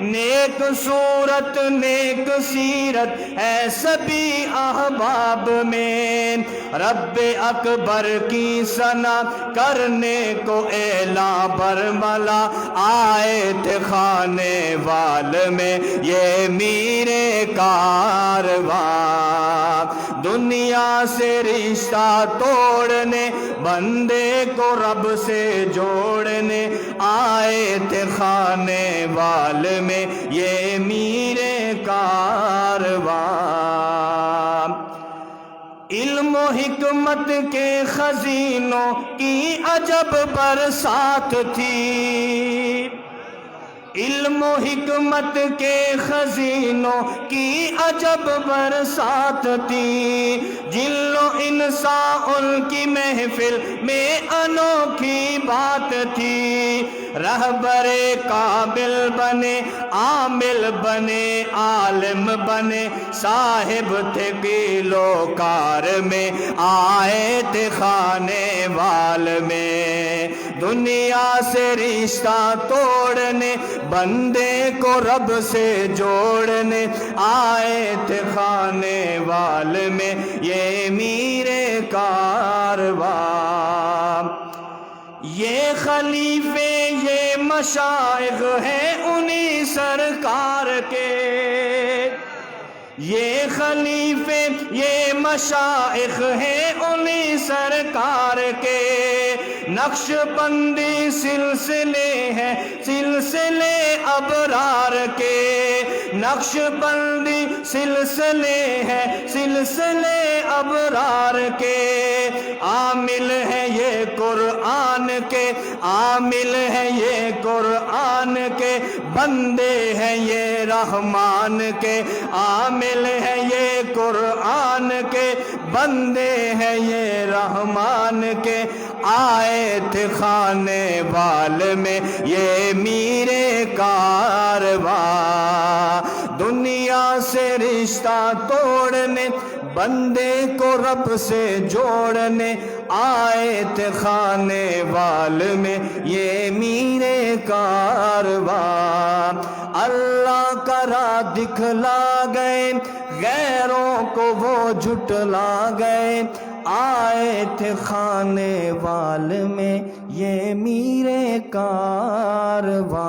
نیک صورت نیک سیرت ہے سبھی احباب میں، رب اکبر کی ثنا کرنے کو اعلیٰ برملا آئے تھے خانے وال میں یہ میرے کارواں، دنیا سے رشتہ توڑنے بندے کو رب سے جوڑنے آئے تھے خانے وال میں یہ میرے کارواں، علم و حکمت کے خزینوں کی عجب برسات تھی، علم و حکمت کے خزینوں کی عجب برسات تھی، جن و انسان ان کی محفل میں انوکھی بات تھی، رہبر کامل بنے عامل بنے عالم بنے صاحب تھے قیل و کار میں آئے تھے خانے وال میں، دنیا سے رشتہ توڑنے بندے کو رب سے جوڑنے آئے تھے خانے وال میں یہ میرے کارواں، یہ خلیفے یہ مشائخ ہیں انہی سرکار کے، یہ خلیفے یہ مشائخ ہیں انہی سرکار کے، نقش بندی سلسلے ہیں سلسلے ابرار کے، نقش بندی سلسلے ہیں سلسلے ابرار کے، عامل ہے یہ قرآن کے عامل ہے یہ قرآن کے، بندے ہیں یہ رحمان کے، عامل ہے یہ قرآن کے بندے ہیں یہ رحمان کے، آئے تھے خانے وال میں یہ میرے کارواں، دنیا سے رشتہ توڑنے بندے کو رب سے جوڑنے آئے تھے خانے وال میں یہ میرے کارواں، اللہ کا راہ دکھلا گئے غیروں کو وہ جھٹلا گئے، آئے تھے خانے وال میں یہ میرے کارواں۔